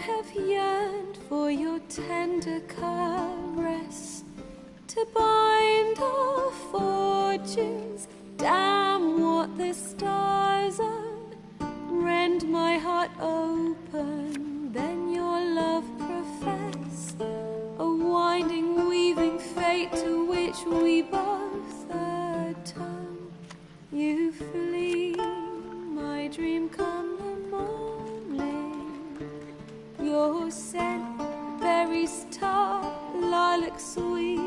have yearned for your tender caress, to bind our fortunes. Damn what the stars are, rend my heart open, then your love profess, a winding, weaving fate to which we both atone. You flee, my dream come the morning, your scent, berries tart, lilac sweet,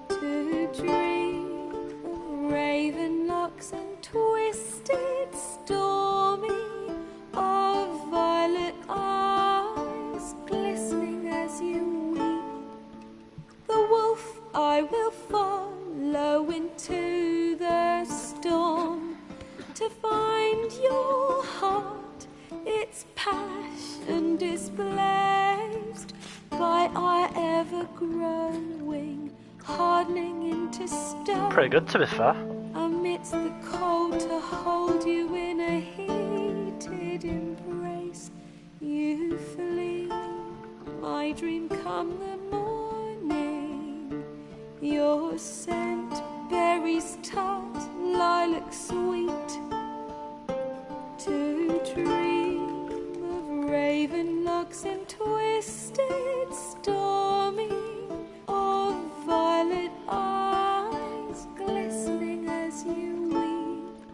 to dream of raven locks and twisted stormy, of violet eyes glistening as you weep. The wolf I will follow into the storm, to find your heart, its passion displaced by our ever-growing, hardening into stone. Pretty good, to be fair. Amidst the cold, to hold you in a heated embrace. You flee, my dream come the morning, your scent, berries tart, lilac sweet, to dream of raven locks and twisted stormy, of violet eyes glistening as you weep.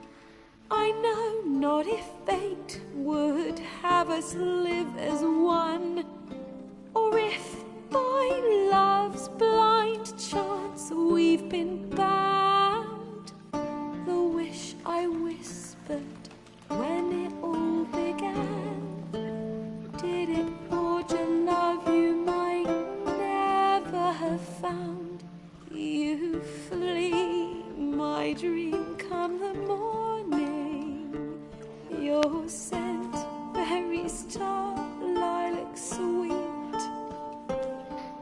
I know not if fate would have us live as one, or if by love's blind chance we've been bound. The wish I whispered when it all began, did it forge a love you might never have found? You flee, my dream come the morning, your scent, berries tart, lilac sweet,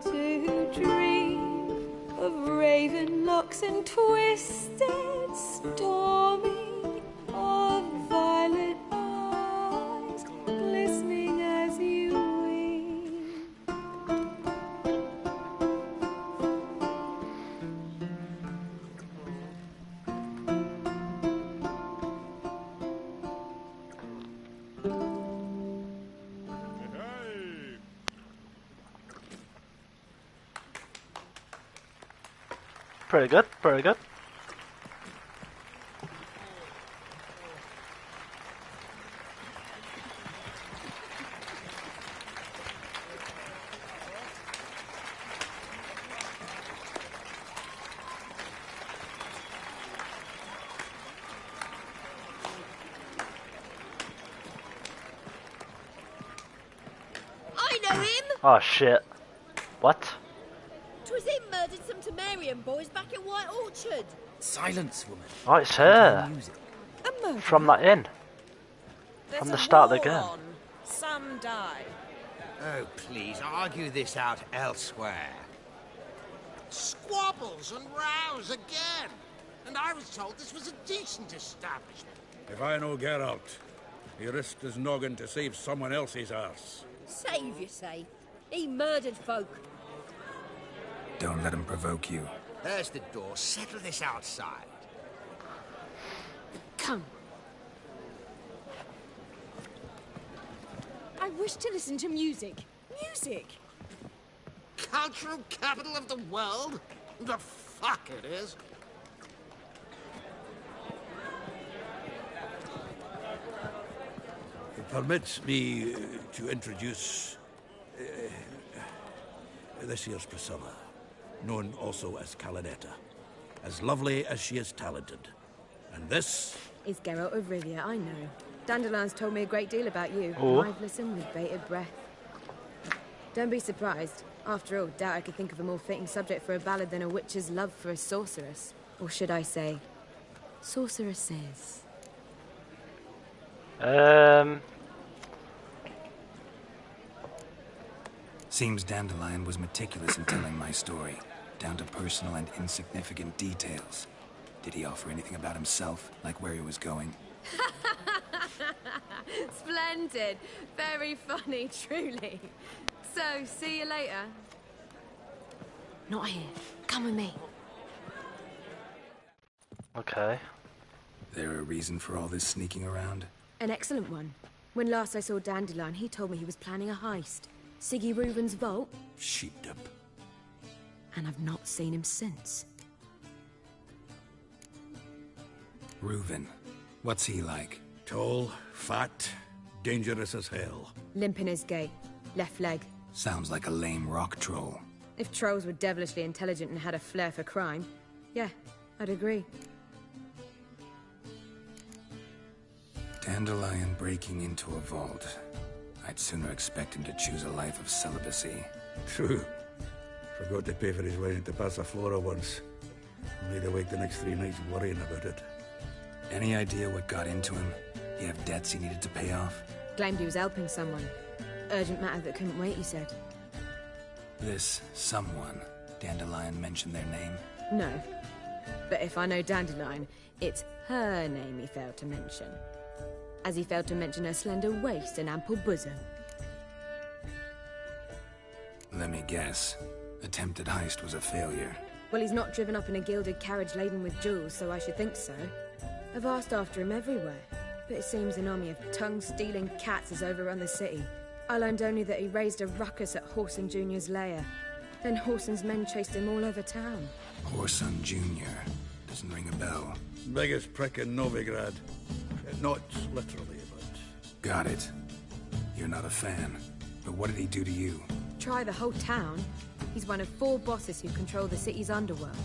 to dream of raven locks and twisted stormy, of violet eyes glistening as you weep. Pretty good, pretty good. I know him! Oh shit. What? 'Twas him murdered some Temerian boys back at White Orchard. Silence, woman. Oh, it's her. A murderer? From that inn. From the start of the game. Some die. Oh, please, argue this out elsewhere. Squabbles and rows again. And I was told this was a decent establishment. If I know Geralt, he risked his noggin to save someone else's arse. Save, you say? He murdered folk. Don't let him provoke you. There's the door. Settle this outside. Come. I wish to listen to music. Music! Cultural capital of the world? The fuck it is. Permit me to introduce this here's Priscilla, known also as Calinetta, as lovely as she is talented. And this is Geralt of Rivia, I know. Dandelion's told me a great deal about you. Oh. And I've listened with bated breath. Don't be surprised. After all, doubt I could think of a more fitting subject for a ballad than a witch's love for a sorceress. Or should I say, sorceresses. Seems Dandelion was meticulous in telling my story, down to personal and insignificant details. Did he offer anything about himself, like where he was going? Splendid. Very funny, truly. So, see you later. Not here. Come with me. Okay. There a reason for all this sneaking around? An excellent one. When last I saw Dandelion, he told me he was planning a heist. Siggy Reuven's vault. Sheepdip. And I've not seen him since. Reuven. What's he like? Tall, fat, dangerous as hell. Limp in his gait. Left leg. Sounds like a lame rock troll. If trolls were devilishly intelligent and had a flair for crime, yeah, I'd agree. Dandelion breaking into a vault. I'd sooner expect him to choose a life of celibacy. True. Forgot to pay for his way into Passaflora once. Made awake the next 3 nights worrying about it. Any idea what got into him? He have debts he needed to pay off? Claimed he was helping someone. Urgent matter that couldn't wait, he said. This someone, Dandelion mentioned their name? No. But if I know Dandelion, it's her name he failed to mention. As he failed to mention her slender waist and ample bosom. Let me guess. Attempted heist was a failure. Well, he's not driven up in a gilded carriage laden with jewels, so I should think so. I've asked after him everywhere, but it seems an army of tongue-stealing cats has overrun the city. I learned only that he raised a ruckus at Whoreson Jr.'s lair. Then Whoreson's men chased him all over town. Whoreson Jr. Doesn't ring a bell. Biggest prick in Novigrad. Not literally, but... Got it. You're not a fan. But what did he do to you? Try the whole town. He's one of 4 bosses who control the city's underworld.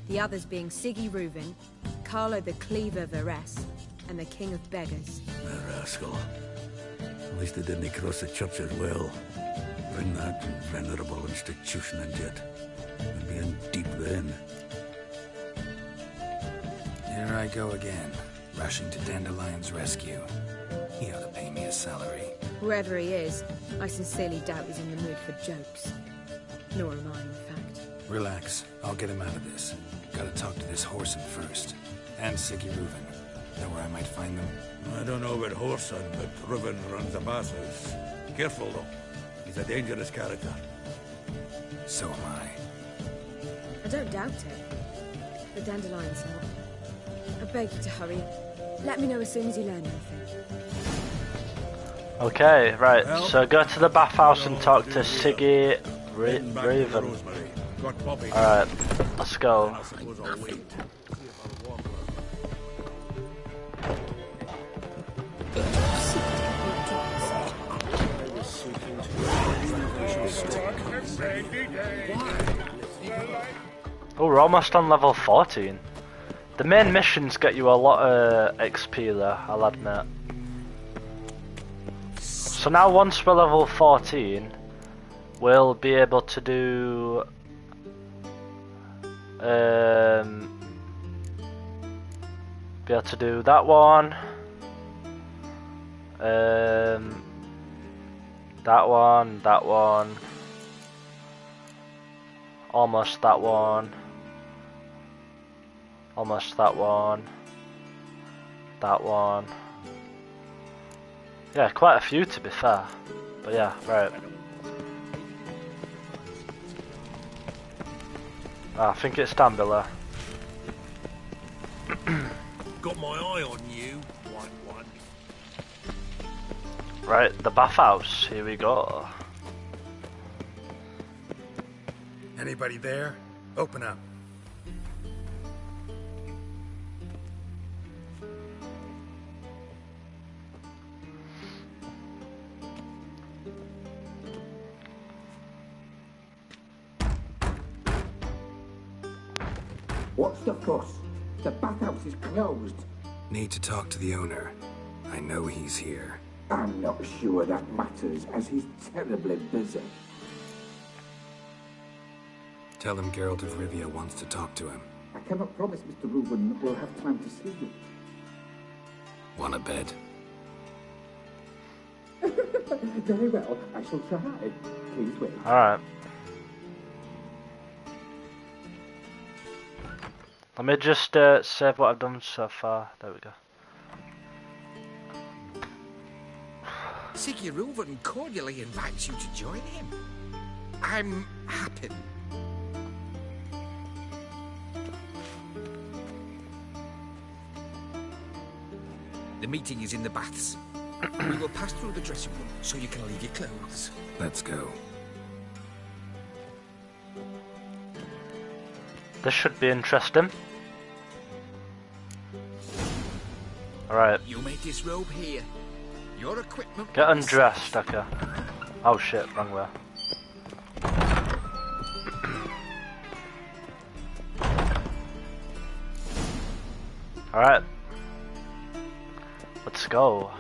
The others being Siggy Reuven, Carlo the Cleaver Varese, and the King of Beggars. The rascal. At least he didn't cross the church as well. Bring that venerable institution into it. We'd be in deep then. Here I go again, rushing to Dandelion's rescue. He ought to pay me a salary. Wherever he is, I sincerely doubt he's in the mood for jokes. Nor am I, in fact. Relax. I'll get him out of this. Gotta talk to this Whoreson first. And Siggy Reuven. Know where I might find them? I don't know about Whoreson, but Reuven runs a bathhouse. Careful, though. He's a dangerous character. So am I. I don't doubt it. But Dandelion's not. I beg you to hurry. Let me know as soon as you learn anything. Okay, right, so go to the bathhouse and talk to Siggy Reuven. Alright, let's go. Oh, we're almost on level 14. The main missions get you a lot of XP there, I'll admit. So now once we're level 14, we'll be able to do that one, that one, almost that one, almost that one, that one. Yeah, quite a few to be fair. But yeah, right. I think it's down below. Got my eye on you, white one. Right, the bathhouse. Here we go. Anybody there? Open up. What's the fuss? The bathhouse is closed. Need to talk to the owner. I know he's here. I'm not sure that matters, as he's terribly busy. Tell him Geralt of Rivia wants to talk to him. I cannot promise Mr. Reuven will have time to see you. Want a bed? Very well, I shall try. Please wait. Alright. Let me just save what I've done so far. There we go. Siggy Reuven cordially invites you to join him. I'm happy. The meeting is in the baths. We will pass through the dressing room so you can leave your clothes. Let's go. This should be interesting. Alright. You may disrobe here. Your equipment. Get undressed, okay. Oh shit, wrong way. Alright. Let's go.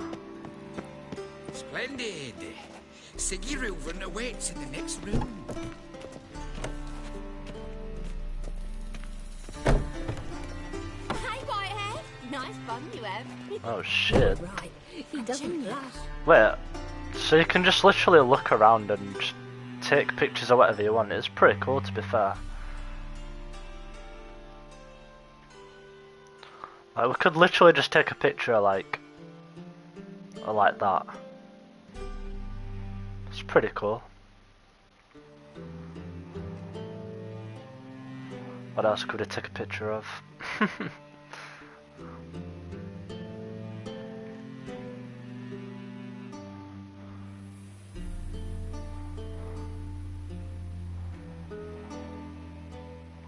Splendid. Siggy Reuven awaits in the next room. Hey, Whitehead. Nice bun you have. Oh shit. Right, he doesn't laugh. Wait, so you can just literally look around and just take pictures or whatever you want. It's pretty cool, to be fair. Like, we could literally just take a picture like that. It's pretty cool. What else could we take a picture of?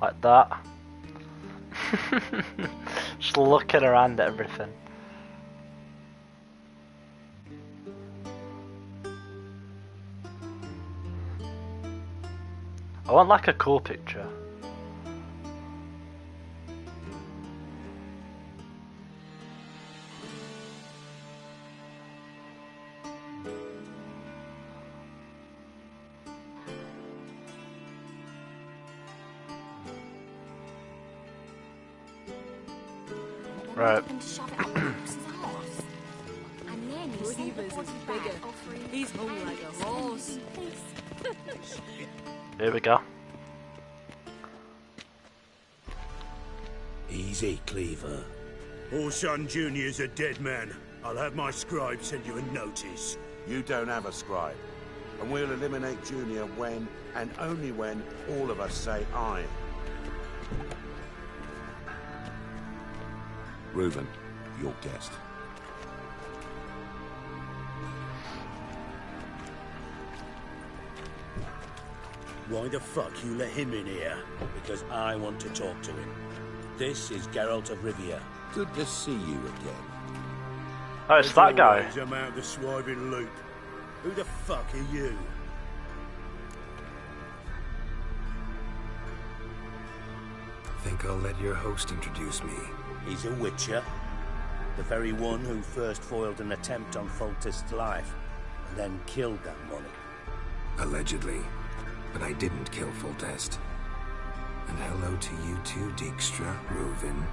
Like that. Just looking around at everything. I want like a cool picture. Right. He's hung like a horse. Here we go. Easy, Cleaver. Orson Jr.'s a dead man. I'll have my scribe send you a notice. You don't have a scribe. And we'll eliminate Junior when, and only when, all of us say aye. Reuven, your guest. Why the fuck you let him in here? Because I want to talk to him. This is Geralt of Rivia. Good to see you again. Oh, it's that guy. I'm out the swiving loop. Who the fuck are you? Think I'll let your host introduce me. He's a witcher. The very one who first foiled an attempt on Foltest's life, and then killed that money. Allegedly. But I didn't kill Foltest. And hello to you too, Dijkstra, Reuven,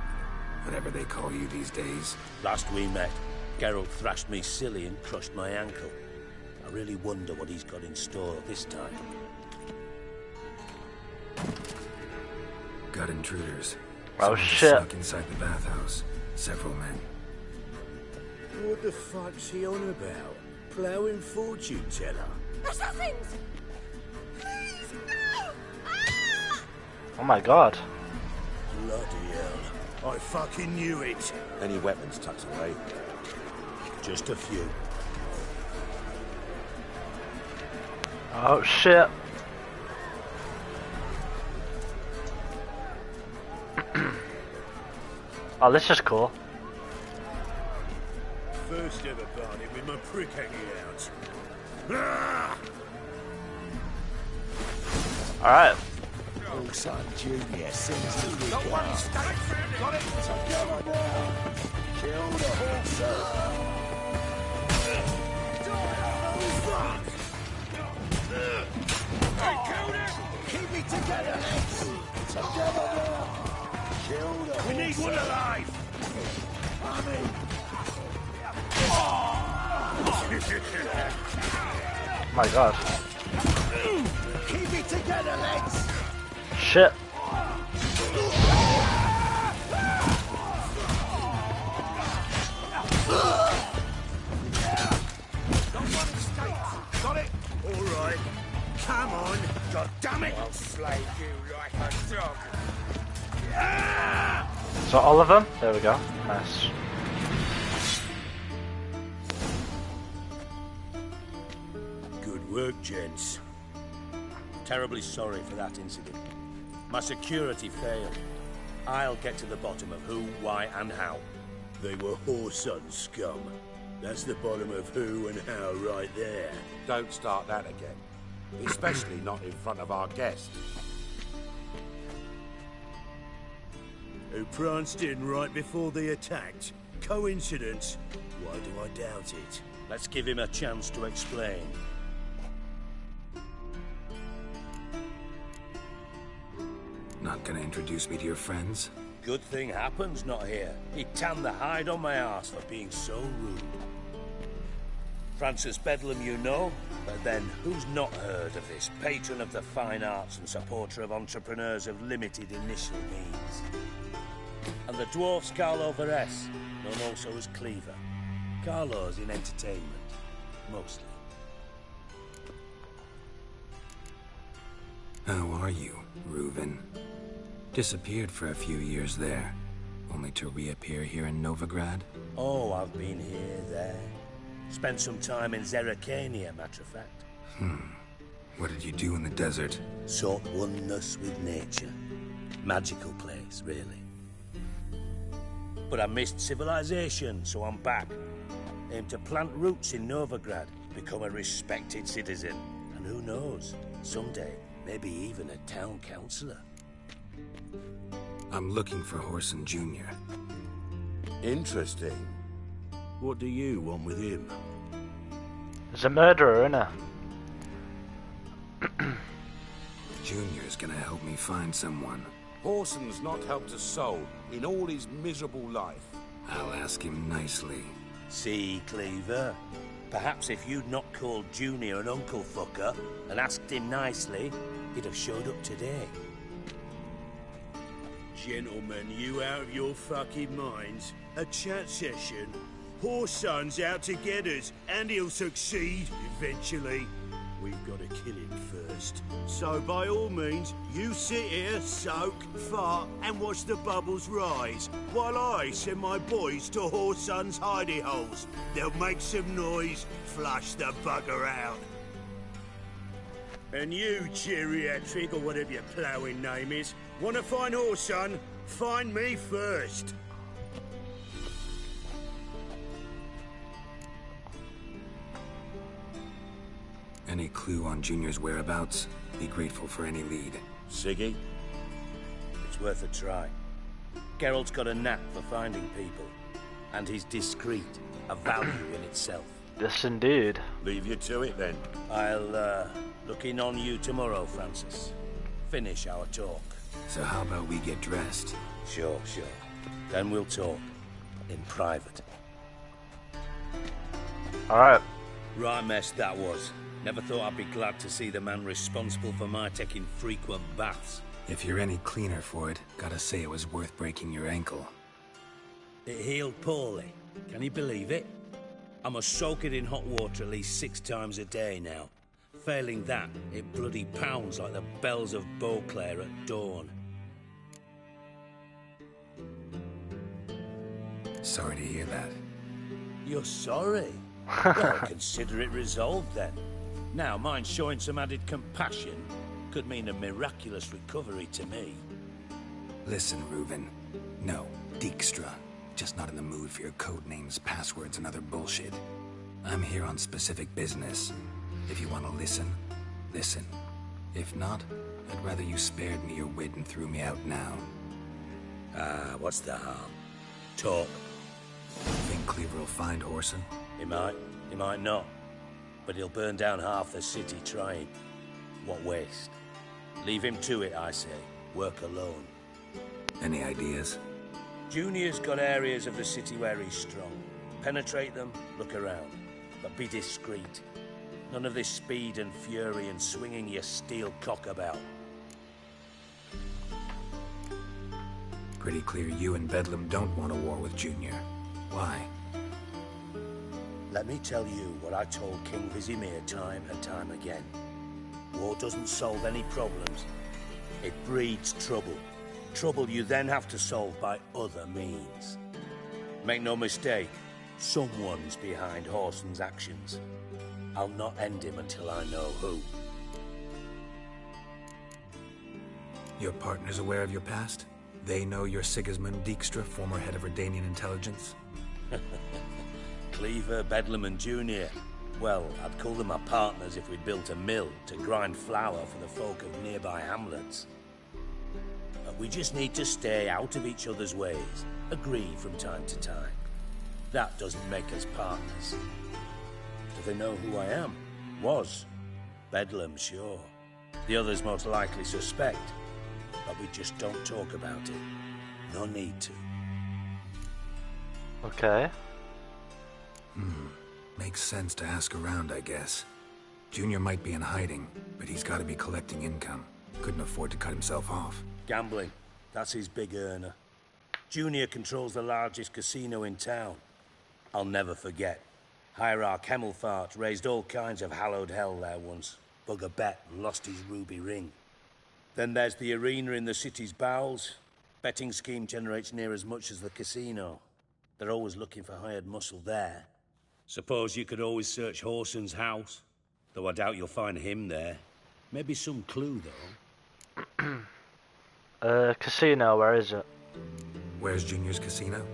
whatever they call you these days. Last we met, Geralt thrashed me silly and crushed my ankle. I really wonder what he's got in store this time. Got intruders. Oh Someone shit. Snuck inside the bathhouse. Several men. What the fuck's he on about? Ploughing fortune teller? Assassins! Please, no! Ah! Oh my god. Bloody hell. I fucking knew it. Any weapons tucked away? Just a few. Oh shit. Oh, this is cool. First ever bargain with my prick hanging out. Ah! Alright. Orson Jr. sends you the regards. Got it! Together now! Kill the horse! Keep it together, lads! Together now! Kill the horse! We need one alive! My god. Keep it together, lads! Shit. So all of them? There we go. Nice. Good work, gents. Terribly sorry for that incident. My security failed. I'll get to the bottom of who, why, and how. They were whoreson scum. That's the bottom of who and how right there. Don't start that again. Especially not in front of our guest. Who pranced in right before they attacked. Coincidence? Why do I doubt it? Let's give him a chance to explain. Not gonna introduce me to your friends? Good thing Happen's not here. He tanned the hide on my arse for being so rude. Francis Bedlam you know, but then who's not heard of this? Patron of the fine arts and supporter of entrepreneurs of limited initial means. And the dwarf's Carlo Veres, known also as Cleaver. Carlo's in entertainment, mostly. How are you, Reuven? Disappeared for a few years there, only to reappear here in Novigrad? Oh, I've been here, there. Spent some time in Zerrikania, matter of fact. What did you do in the desert? Sought oneness with nature. Magical place, really. But I missed civilization, so I'm back. Aim to plant roots in Novigrad, become a respected citizen. And who knows, someday, maybe even a town councillor. I'm looking for Whoreson Jr. Interesting. What do you want with him? There's a murderer, innit? Junior's gonna help me find someone. Whoreson's not helped a soul in all his miserable life. I'll ask him nicely. See, Cleaver? Perhaps if you'd not called Junior an uncle fucker and asked him nicely, he'd have showed up today. Gentlemen, you out of your fucking minds? A chat session? Whoreson's out to get us, and he'll succeed eventually. We've got to kill him first. So by all means, you sit here, soak, fart, and watch the bubbles rise, while I send my boys to Whoreson's hidey holes. They'll make some noise, flush the bugger out. And you, geriatric, or whatever your ploughing name is, want to find Whoreson? Find me first. Any clue on Junior's whereabouts? Be grateful for any lead. Siggy? It's worth a try. Geralt's got a knack for finding people. And he's discreet, a value in itself. Yes, indeed. Leave you to it, then. I'll, look in on you tomorrow, Francis. Finish our talk. So how about we get dressed? Sure. Then we'll talk. In private. Alright. Right mess that was. Never thought I'd be glad to see the man responsible for my taking frequent baths. If you're any cleaner for it, gotta say it was worth breaking your ankle. It healed poorly. Can you believe it? I must soak it in hot water at least 6 times a day now. Failing that, it bloody pounds like the bells of Beauclair at dawn. Sorry to hear that. You're sorry? Well, consider it resolved then. Now, mind showing some added compassion could mean a miraculous recovery to me. Listen, Reuven. No, Dijkstra. Just not in the mood for your code names, passwords, and other bullshit. I'm here on specific business. If you want to listen, listen. If not, I'd rather you spared me your wit and threw me out now. What's the harm? Talk. Think Cleaver will find Whoreson? He might not. But he'll burn down half the city trying. What waste? Leave him to it, I say. Work alone. Any ideas? Junior's got areas of the city where he's strong. Penetrate them, look around. But be discreet. None of this speed and fury and swinging your steel cock about. Pretty clear you and Bedlam don't want a war with Junior. Why? Let me tell you what I told King Vizimir time and time again. War doesn't solve any problems. It breeds trouble. Trouble you then have to solve by other means. Make no mistake, someone's behind Horson's actions. I'll not end him until I know who. Your partner's aware of your past? They know you're Sigismund Dijkstra, former head of Redanian intelligence? Cleaver, Bedlam and Junior. Well, I'd call them my partners if we'd built a mill to grind flour for the folk of nearby hamlets. But we just need to stay out of each other's ways, agree from time to time. That doesn't make us partners. Do they know who I am? Was. Bedlam, sure. The others most likely suspect, but we just don't talk about it. No need to. Okay. Makes sense to ask around, I guess. Junior might be in hiding, but he's got to be collecting income. Couldn't afford to cut himself off. Gambling. That's his big earner. Junior controls the largest casino in town. I'll never forget. Hierarch Hemmelfart raised all kinds of hallowed hell there once. Bugger bet and lost his ruby ring. Then there's the arena in the city's bowels. Betting scheme generates near as much as the casino. They're always looking for hired muscle there. Suppose you could always search Horson's house. Though I doubt you'll find him there. Maybe some clue, though. Casino, where is it? Where's Junior's casino?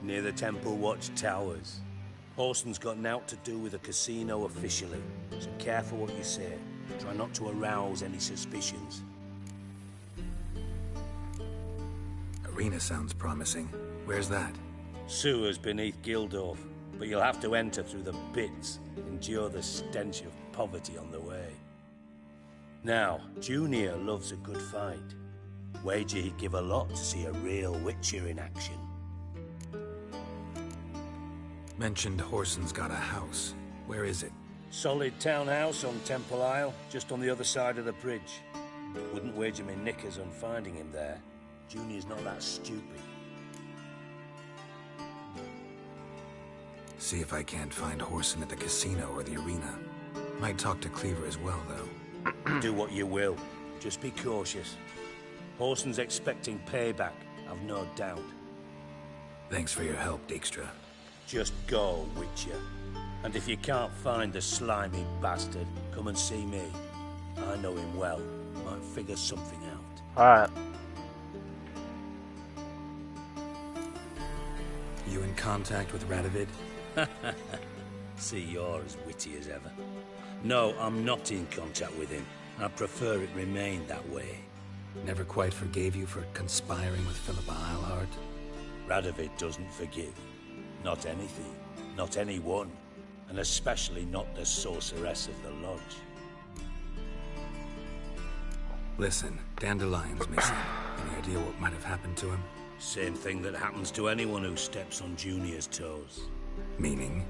Near the Temple Watch Towers. Horson's got naught to do with the casino officially, so careful what you say. Try not to arouse any suspicions. Arena sounds promising. Where's that? Sewers beneath Gildorf, but you'll have to enter through the bits, endure the stench of poverty on the way. Now, Junior loves a good fight. Wager he'd give a lot to see a real Witcher in action. Mentioned Horson's got a house. Where is it? Solid townhouse on Temple Isle, just on the other side of the bridge. Wouldn't wager me knickers on finding him there. Junior's not that stupid. See if I can't find Horson at the casino or the arena. Might talk to Cleaver as well, though. Do what you will. Just be cautious. Horson's expecting payback, I've no doubt. Thanks for your help, Dijkstra. Just go, Witcher. And if you can't find the slimy bastard, come and see me. I know him well. Might figure something out. Alright. You in contact with Radovid? See, you're as witty as ever. No, I'm not in contact with him. I prefer it remain that way. Never quite forgave you for conspiring with Philippa Eilhart? Radovid doesn't forgive. Not anything. Not anyone. And especially not the sorceress of the lodge. Listen, Dandelion's missing. Any idea what might have happened to him? Same thing that happens to anyone who steps on Junior's toes. Meaning?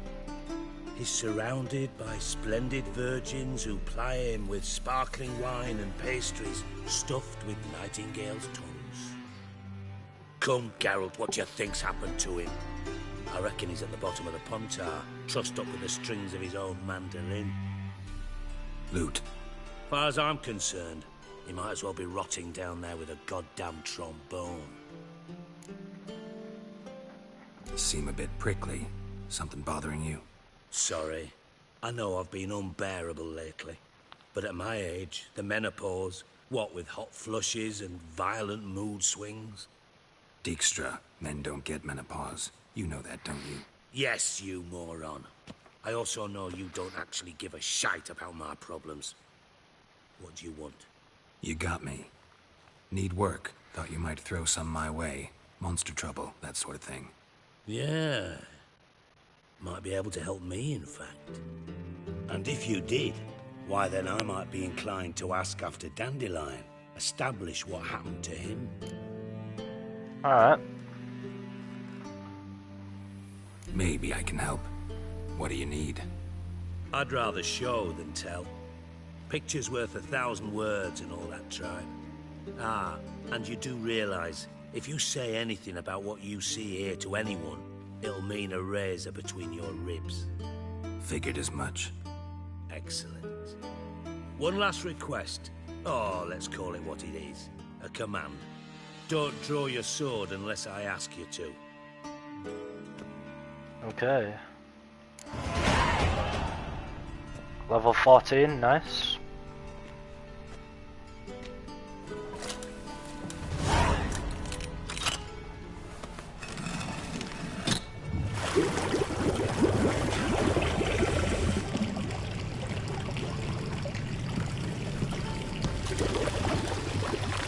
He's surrounded by splendid virgins who ply him with sparkling wine and pastries stuffed with nightingales' tongues. Come, Geralt, what do you think's happened to him? I reckon he's at the bottom of the Pontar, trussed up with the strings of his own mandolin. Loot. Far as I'm concerned, he might as well be rotting down there with a goddamn trombone. Seem a bit prickly. Something bothering you? Sorry. I know I've been unbearable lately. But at my age, the menopause, what with hot flushes and violent mood swings. Dijkstra, men don't get menopause. You know that, don't you? Yes, you moron. I also know you don't actually give a shite about my problems. What do you want? You got me. Need work. Thought you might throw some my way. Monster trouble, that sort of thing. Yeah. Might be able to help me, in fact. And if you did, why then I might be inclined to ask after Dandelion. Establish what happened to him. Alright. Maybe I can help. What do you need? I'd rather show than tell. Picture's worth 1,000 words and all that tribe. Ah, and you do realize, if you say anything about what you see here to anyone, it'll mean a razor between your ribs. Figured as much. Excellent. One last request. Oh, let's call it what it is. A command. don't draw your sword unless I ask you to. Okay. Level 14, nice.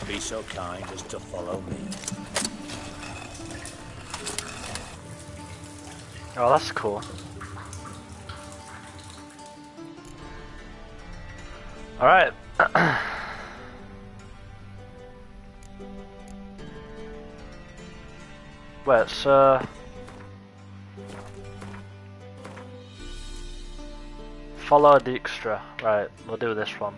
Be so kind as to follow me. Oh, that's cool. Alright. Wait, so... Follow Dijkstra. Right, we'll do this one.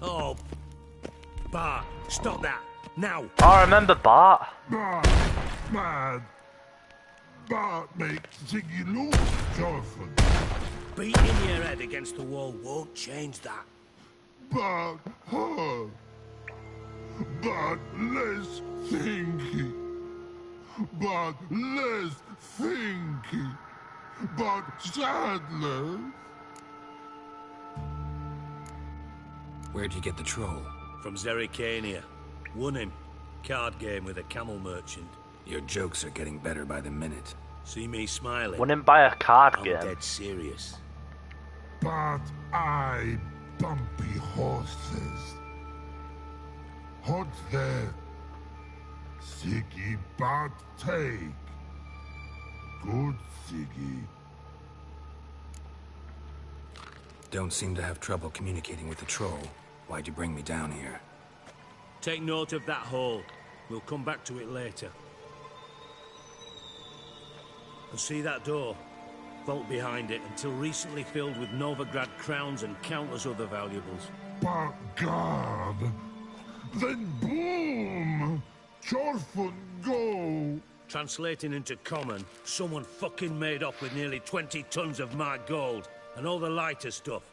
Oh, Bart, stop that, now! Oh, I remember Bart. Bart, man. Bart makes Ziggy lose, Jonathan. Beating your head against the wall won't change that. Bart hard. Bart less thinky. Bart less thinky. Bart sadler. Where'd you get the troll? From Zerrikania. Won him. Card game with a camel merchant. Your jokes are getting better by the minute. See me smiling? Won him by a card I'm game. dead serious. But I bumpy horses. Hot there. Siggy but take. Good Siggy. Don't seem to have trouble communicating with the troll. Why'd you bring me down here? Take note of that hole. We'll come back to it later. And see that door? Vault behind it, until recently filled with Novigrad crowns and countless other valuables. But God. Then boom! Chorfun go! Translating into common, someone fucking made off with nearly 20 tons of my gold, and all the lighter stuff.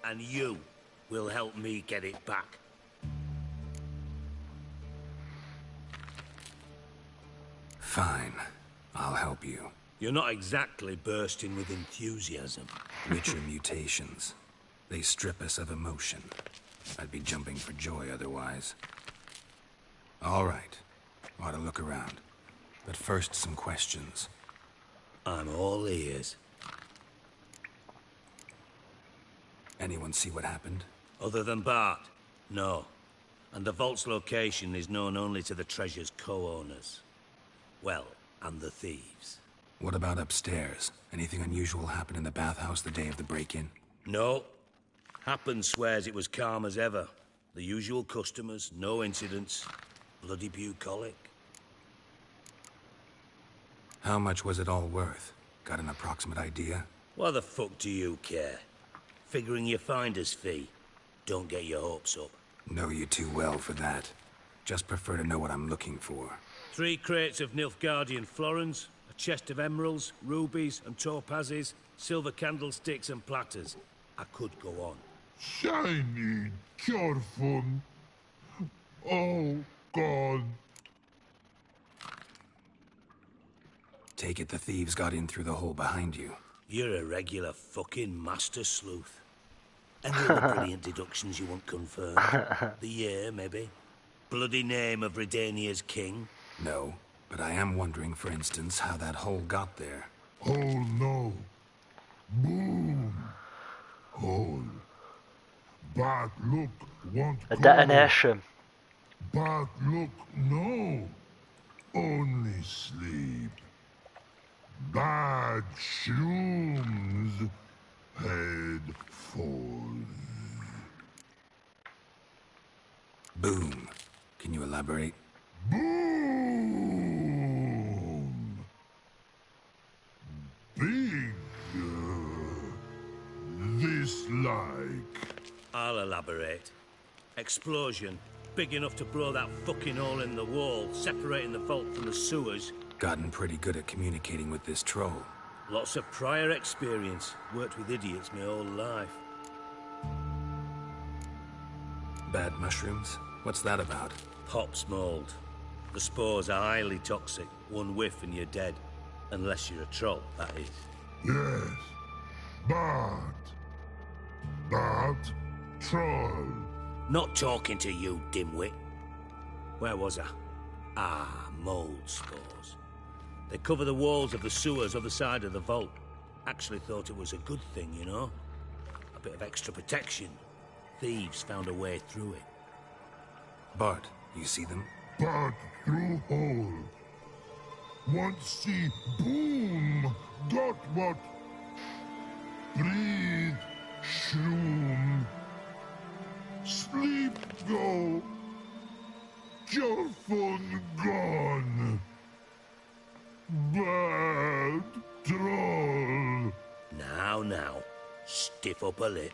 And you will help me get it back. Fine. I'll help you. You're not exactly bursting with enthusiasm. Witcher mutations. They strip us of emotion. I'd be jumping for joy otherwise. All right. Ought to look around. But first, some questions. I'm all ears. Anyone see what happened? Other than Bart? No. And the vault's location is known only to the treasure's co-owners. Well, and the thieves. What about upstairs? Anything unusual happen in the bathhouse the day of the break-in? No. Happen swears it was calm as ever. The usual customers, no incidents. Bloody bucolic. How much was it all worth? Got an approximate idea? Why the fuck do you care? Figuring your finder's fee. Don't get your hopes up. Know you too well for that. Just prefer to know what I'm looking for. 3 crates of Nilfgaardian florins, a chest of emeralds, rubies and topazes, silver candlesticks and platters. I could go on. Shiny Chorfun. Oh, God. Take it the thieves got in through the hole behind you. You're a regular fucking master sleuth. Any other brilliant deductions you want confirmed? The year, maybe? Bloody name of Redania's king? No, but I am wondering, for instance, how that hole got there. Hole no. Boom. Hole. But look, want A detonation. But look, no. Only sleep. Bad shrooms. Head falls. Boom. Can you elaborate? Boom. Big. This like. I'll Explosion. Big enough to blow that fucking hole in the wall, separating the vault from the sewers. Gotten pretty good at communicating with this troll. Lots of prior experience. Worked with idiots my whole life. Bad mushrooms? What's that about? Hops mold. The spores are highly toxic. One whiff and you're dead. Unless you're a troll, that is. Yes. Bad. Bad troll. Not talking to you, dimwit. Where was I? Ah, mold spores. They cover the walls of the sewers other side of the vault. Actually thought it was a good thing, you know? A bit of extra protection. Thieves found a way through it. Bart, you see them? Bad through hole. Once see boom. Got what? Breathe. Shroom. Sleep go. Your fun gone. Bad troll. Now. Stiff up a lip.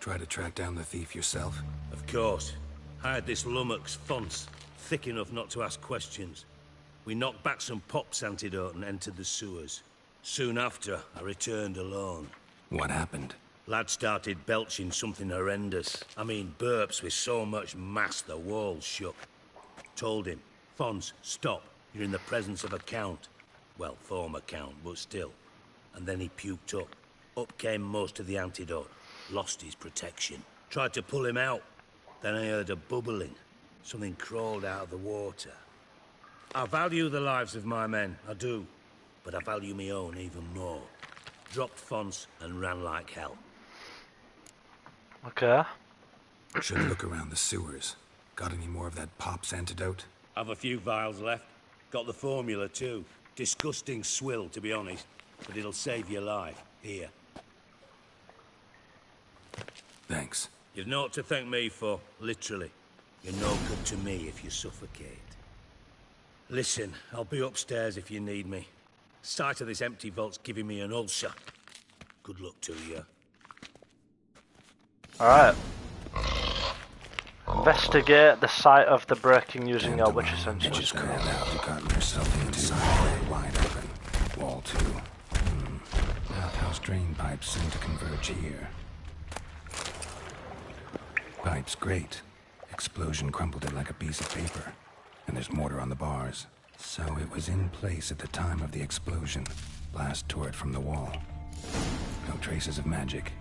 Try to track down the thief yourself? Of course. Hired this lummox, Fons. Thick enough not to ask questions. We knocked back some pops antidote and entered the sewers. Soon after, I returned alone. What happened? Lad started belching something horrendous. I mean, burps with so much mass the walls shook. Told him, Fons, stop. You're in the presence of a count. Well, former count, but still. And then he puked up. Up came most of the antidote. Lost his protection. Tried to pull him out. Then I heard a bubbling. Something crawled out of the water. I value the lives of my men, I do. But I value my own even more. Dropped Fons and ran like hell. Okay. Should look around the sewers. Got any more of that Pop's antidote? Have a few vials left. Got the formula too. Disgusting swill, to be honest. But it'll save your life. Here. Thanks. You've naught to thank me for, literally. You're no good to me if you suffocate. Listen, I'll be upstairs if you need me. Sight of this empty vault's giving me an ulcer. Good luck to you. Alright. Investigate the site of the breaking using your witch essentials. Just crawled out. You got yourself into side wide open. Wall 2. Outhouse drain pipes seem to converge here. Pipes great. Explosion crumpled it like a piece of paper. And there's mortar on the bars. So it was in place at the time of the explosion. Blast tore it from the wall. No traces of magic.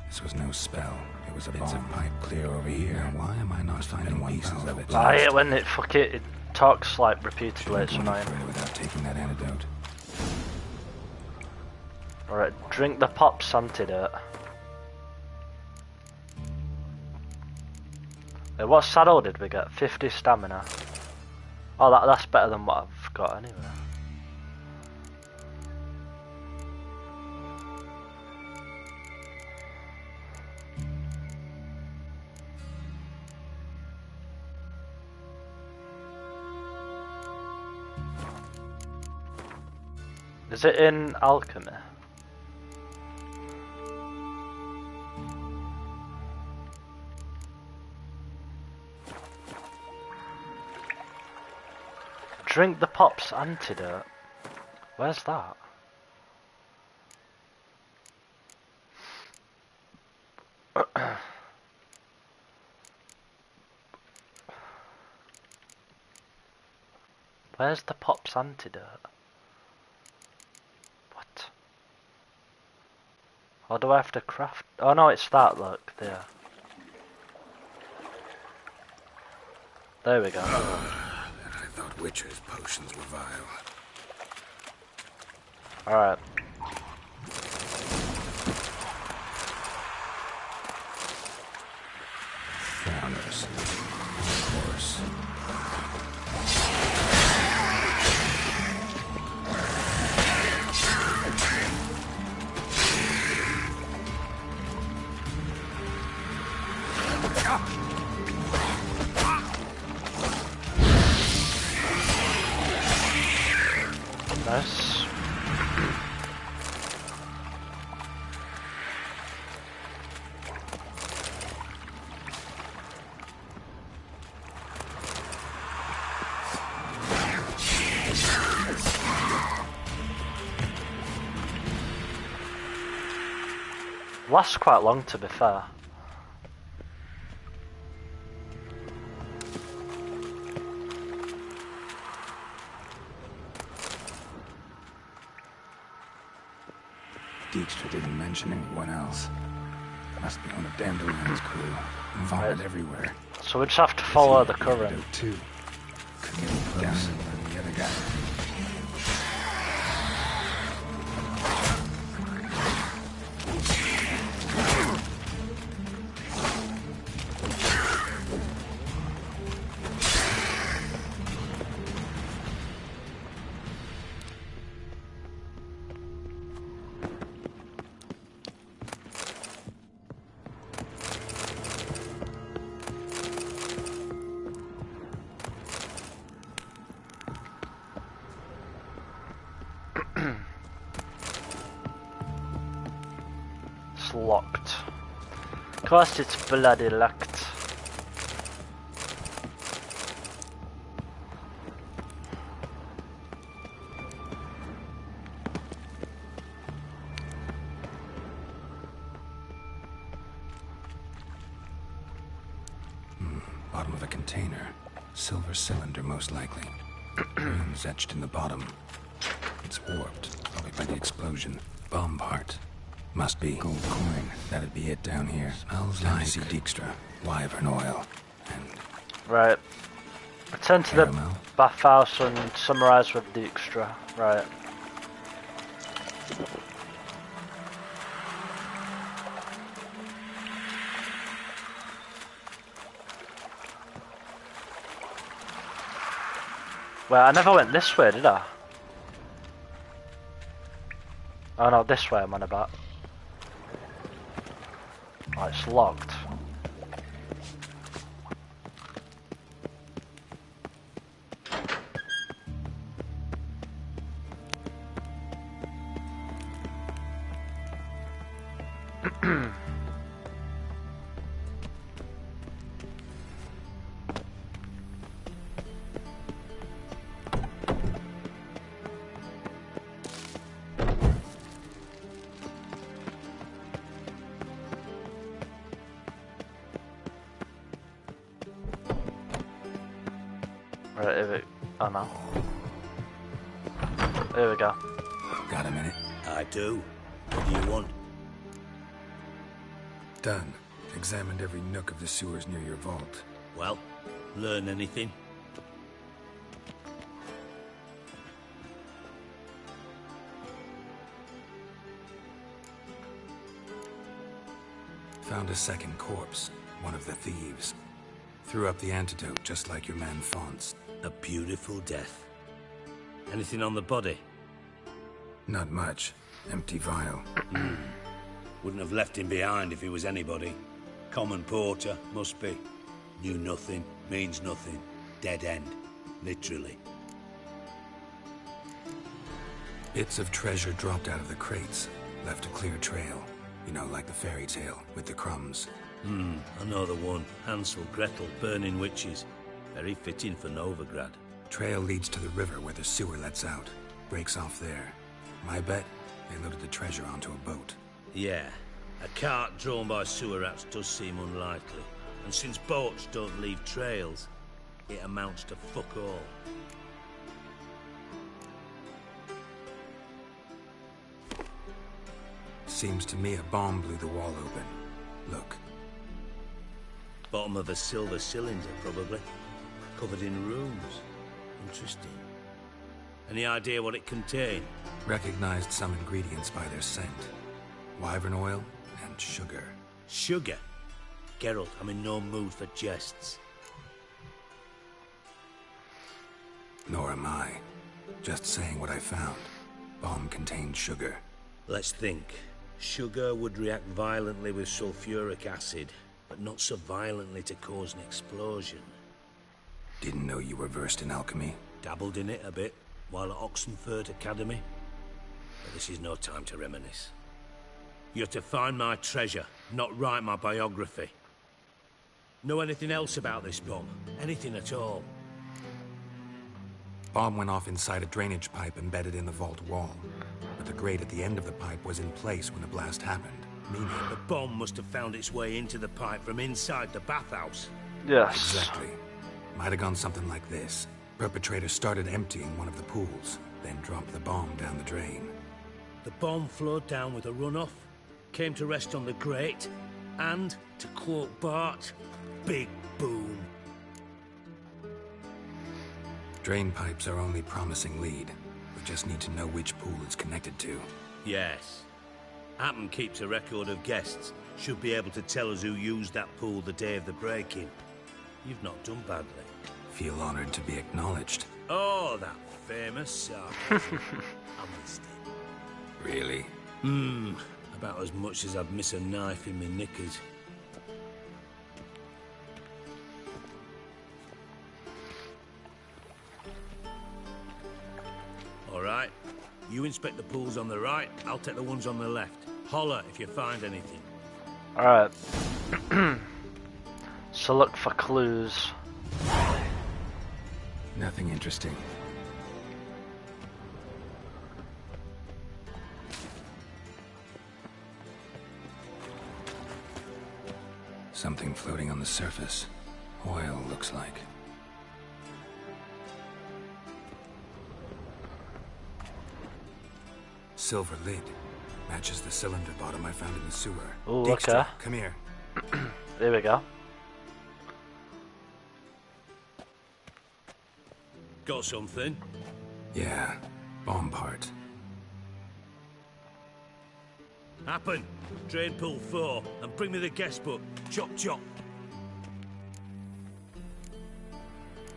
This was no spell. It was a bits of pipe clear over here. Now, why am I not finding pieces of it? I hate when it it talks like repeatedly. It's annoying. Without taking that antidote. Alright, drink the Pop's antidote. What saddle did we get? 50 stamina. Oh, that's better than what I've got anyway. Is it in alchemy? Drink the Pop's antidote. Where's that? Where's the Pop's antidote? What? Or do I have to craft? Oh no, it's that, look, there. There we go. I thought Witcher's potions were vile. Alright. Founders. Of course. Nice. lasts quite long, to be fair. Dijkstra didn't mention anyone else. Must be one of Dandelion's crew. Vomit everywhere. So we just have to follow the current. Too. Could get him down by the other guy. Locked. Of course it's bloody locked. Bottom of a container. Silver cylinder, most likely. Runes etched in the bottom. It's warped, probably by the explosion. Bomb part. Must be. Gold coin. That'd be it down here. Smells like. I see Dijkstra. Wyvern oil. And... Right. Return to the bathhouse and summarise with Dijkstra. Right. Well, I never went this way, did I? Oh no, this way I'm on about. Oh, it's locked. Right, here we... Oh no. Here we go. Got a minute? I do. What do you want? Done. Examined every nook of the sewers near your vault. Well, learn anything? Found a second corpse. One of the thieves. Threw up the antidote, just like your man Faunt's. A beautiful death. Anything on the body? Not much. Empty vial. Wouldn't have left him behind if he was anybody. Common porter, must be. Knew nothing, means nothing. Dead end. Literally. Bits of treasure dropped out of the crates. Left a clear trail. You know, like the fairy tale, with the crumbs. I know the one. Hansel, Gretel, burning witches. Very fitting for Novigrad. Trail leads to the river where the sewer lets out. Breaks off there. My bet, they loaded the treasure onto a boat. Yeah. A cart drawn by sewer rats does seem unlikely. And since boats don't leave trails, it amounts to fuck all. Seems to me a bomb blew the wall open. Look. Bottom of a silver cylinder, probably. Covered in runes. Interesting. Any idea what it contained? Recognized some ingredients by their scent. Wyvern oil and sugar. Sugar? Geralt, I'm in no mood for jests. Nor am I. Just saying what I found. Bomb contained sugar. Let's think. Sugar would react violently with sulfuric acid, but not so violently to cause an explosion. Didn't know you were versed in alchemy. Dabbled in it a bit, while at Oxenford Academy. But this is no time to reminisce. You're to find my treasure, not write my biography. Know anything else about this bomb? Anything at all? Bomb went off inside a drainage pipe embedded in the vault wall. But the grate at the end of the pipe was in place when the blast happened. Meaning? The bomb must have found its way into the pipe from inside the bathhouse. Yes. Exactly. Might have gone something like this. Perpetrator started emptying one of the pools, then dropped the bomb down the drain. The bomb flowed down with a runoff, came to rest on the grate, and, to quote Bart, big boom. Drain pipes are only promising lead. We just need to know which pool it's connected to. Yes. Happen keeps a record of guests. Should be able to tell us who used that pool the day of the break-in. You've not done badly. Feel honored to be acknowledged. Oh, that famous sarcasm. I missed it. Really? About as much as I'd miss a knife in my knickers. All right. You inspect the pools on the right, I'll take the ones on the left. Holler if you find anything. Alright. So look for clues. Nothing interesting. Something floating on the surface. Oil, looks like. Silver lid. Matches the cylinder bottom I found in the sewer. Oh, Dijkstra, okay. come here. There we go. Got something? Yeah, bomb part. Happen. Drain pool 4, and bring me the guest book. Chop chop.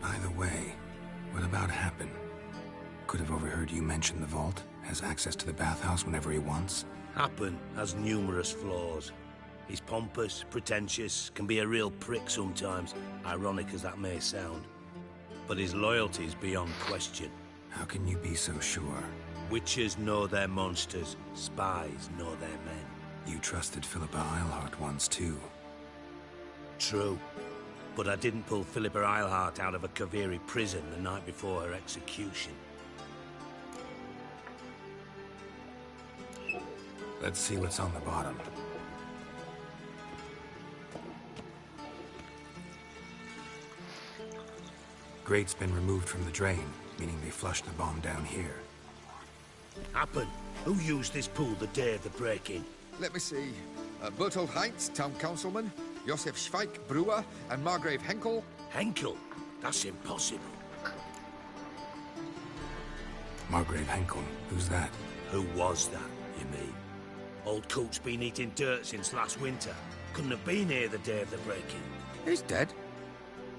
Either way, what about Happen? Could have overheard you mention the vault. Has access to the bathhouse whenever he wants. Happen has numerous flaws. He's pompous, pretentious, can be a real prick sometimes, ironic as that may sound. But his loyalty is beyond question. How can you be so sure? Witches know their monsters, spies know their men. You trusted Philippa Eilhart once too. True. But I didn't pull Philippa Eilhart out of a Kaviri prison the night before her execution. Let's see what's on the bottom. Grate's been removed from the drain, meaning they flushed the bomb down here. Happen. Who used this pool the day of the break-in? Let me see. Bertold Heinz, town councilman, Josef Schweik, brewer, and Margrave Henkel. Henkel? That's impossible. Margrave Henkel? Who's that? Who was that, you mean? Old Coot's been eating dirt since last winter. Couldn't have been here the day of the break-in. He's dead?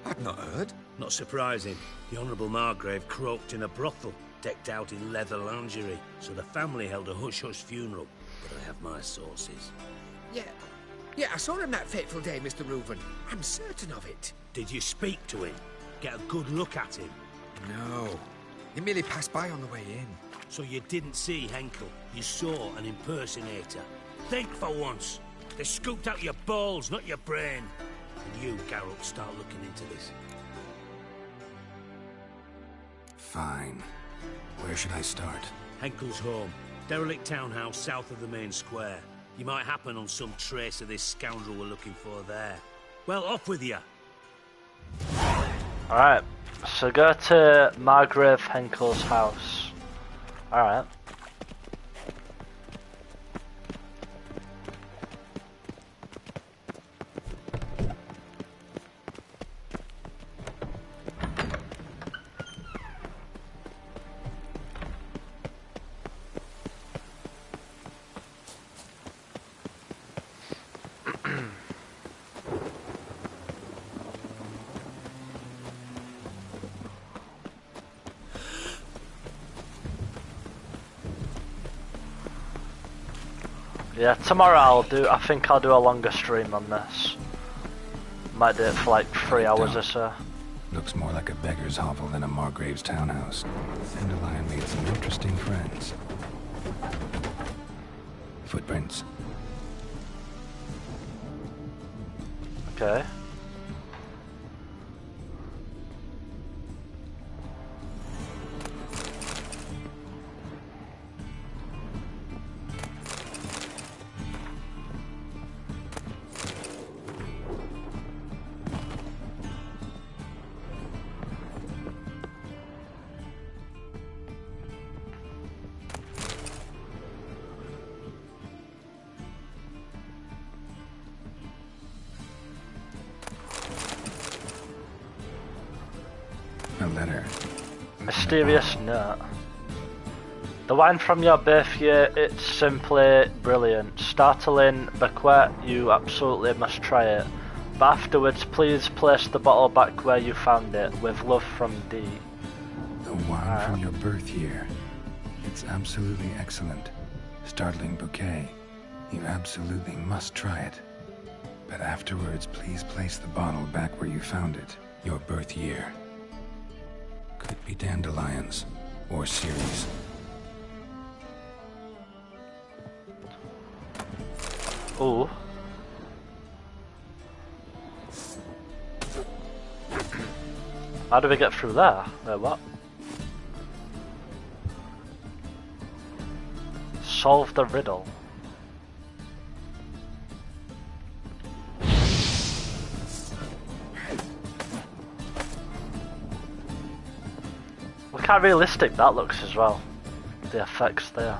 I've not heard. Not surprising. The Honourable Margrave croaked in a brothel, decked out in leather lingerie, so the family held a hush-hush funeral. But I have my sources. Yeah, I saw him that fateful day, Mr. Reuven. I'm certain of it. Did you speak to him? Get a good look at him? No. He merely passed by on the way in. So you didn't see Henkel? You saw an impersonator? Think for once. They scooped out your balls, not your brain. And you, Geralt, start looking into this. Fine. Where should I start? Henkel's home. Derelict townhouse south of the main square. You might happen on some trace of this scoundrel we're looking for there. Well, off with you. Alright, so go to Margrave Henkel's house. Alright. Yeah, tomorrow I think I'll do a longer stream on this. Might do it for like 3 hours or so. Looks more like a beggar's hovel than a Margrave's townhouse. Dandelion made some interesting friends. Footprints. Okay. letter. Mysterious note. The wine from your birth year, it's simply brilliant. Startling, bequet, you absolutely must try it. But afterwards, please place the bottle back where you found it. With love from D. The wine from your birth year. It's absolutely excellent. Startling bouquet. You absolutely must try it. But afterwards, please place the bottle back where you found it. Your birth year. Could be Dandelions or Ceres. Ooh. How do we get through there? What? Solve the riddle. Look how realistic that looks as well. The effects there.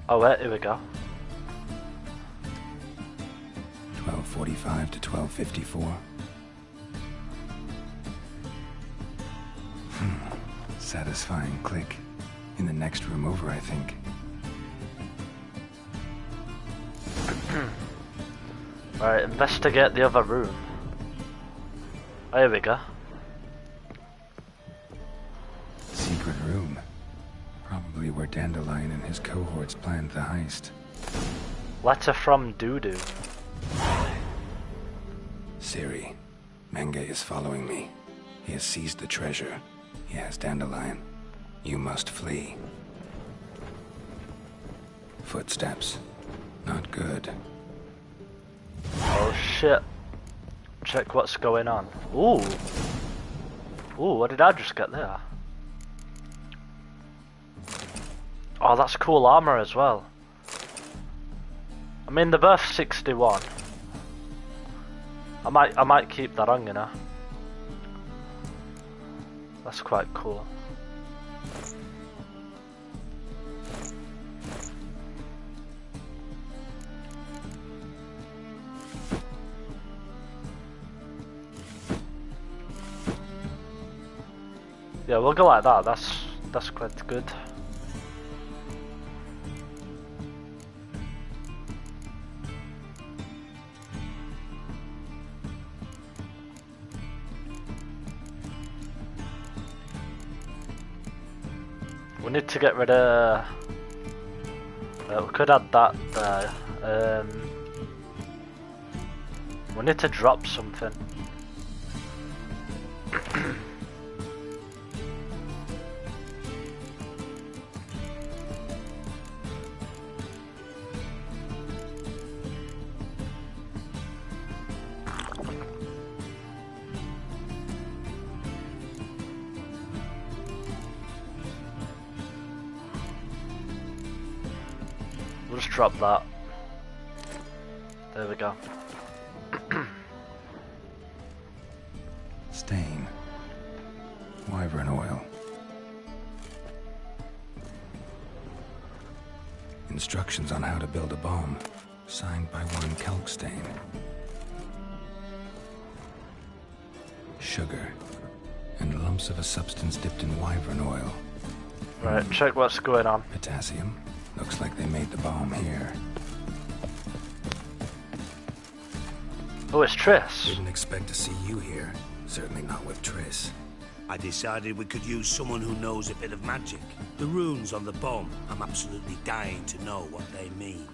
Oh wait, here we go. 12:45 to 12:54. Satisfying click. In the next room over, I think. Alright, investigate the other room. Oh, here we go. Secret room. Probably where Dandelion and his cohorts planned the heist. Letter from Doodoo. Siri, Menge is following me. He has seized the treasure. He has Dandelion. You must flee. Footsteps. Not good. Oh shit. Check what's going on. Ooh. Ooh, what did I just get there? Oh, that's cool armor as well. I mean, they're both 61. I might keep that on, you know. That's quite cool. Yeah, we'll go like that. That's quite good. We need to get rid of... we could add that there. We need to drop something. We'll just drop that. There we go. Stain. Wyvern oil. Instructions on how to build a bomb. Signed by one Kalkstain. Sugar. And lumps of a substance dipped in wyvern oil. Right, check what's going on. Potassium. Looks like they made the bomb here. Oh, it's Triss. Didn't expect to see you here. Certainly not with Triss. I decided we could use someone who knows a bit of magic. The runes on the bomb, I'm absolutely dying to know what they mean.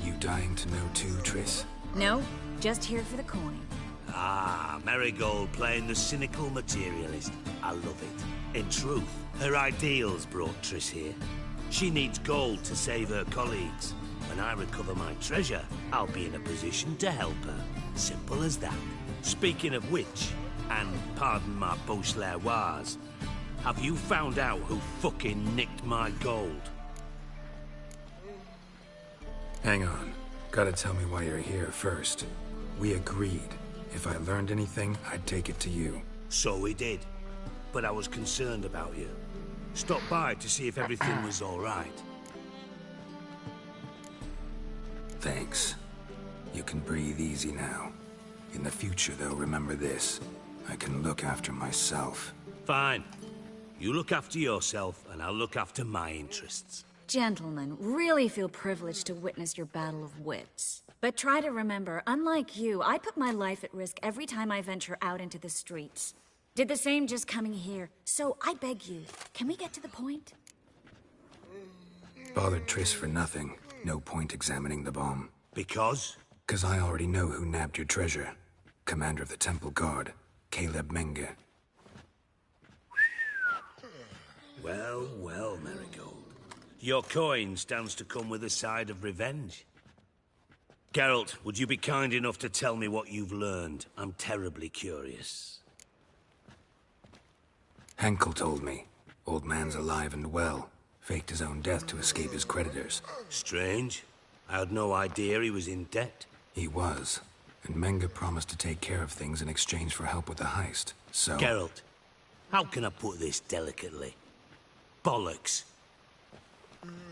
You dying to know too, Triss? No, just here for the coin. Ah, Marigold playing the cynical materialist. I love it. In truth, her ideals brought Triss here. She needs gold to save her colleagues. When I recover my treasure, I'll be in a position to help her. Simple as that. Speaking of which, and pardon my Beauclervois, have you found out who fucking nicked my gold? Hang on. Gotta tell me why you're here first. We agreed. If I learned anything, I'd take it to you. So we did. But I was concerned about you. Stopped by to see if everything was all right. Thanks. You can breathe easy now. In the future, though, remember this. I can look after myself. Fine. You look after yourself, and I'll look after my interests. Gentlemen, really feel privileged to witness your battle of wits. But try to remember, unlike you, I put my life at risk every time I venture out into the streets. Did the same just coming here. So I beg you, can we get to the point? Bothered Triss for nothing. No point examining the bomb. Because? 'Cause I already know who nabbed your treasure. Commander of the Temple Guard, Caleb Menge. Well, well, Marigold. Your coin stands to come with a side of revenge. Geralt, would you be kind enough to tell me what you've learned? I'm terribly curious. Henkel told me. Old man's alive and well. Faked his own death to escape his creditors. Strange. I had no idea he was in debt. He was. And Menge promised to take care of things in exchange for help with the heist. So... Geralt, how can I put this delicately? Bollocks.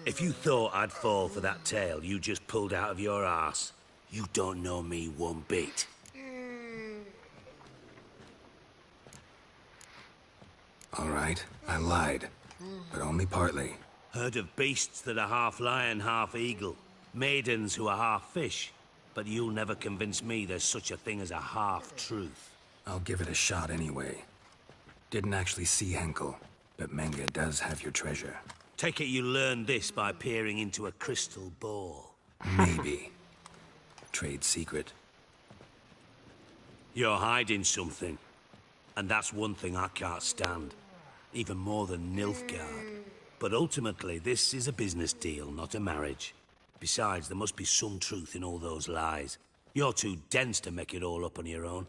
If you thought I'd fall for that tale you just pulled out of your arse, you don't know me one bit. All right, I lied. But only partly. Heard of beasts that are half lion, half eagle. Maidens who are half fish. But you'll never convince me there's such a thing as a half-truth. I'll give it a shot anyway. Didn't actually see Henkel, but Menge does have your treasure. Take it you learned this by peering into a crystal ball. Maybe. Trade secret. You're hiding something. And that's one thing I can't stand. Even more than Nilfgaard. But ultimately, this is a business deal, not a marriage. Besides, there must be some truth in all those lies. You're too dense to make it all up on your own.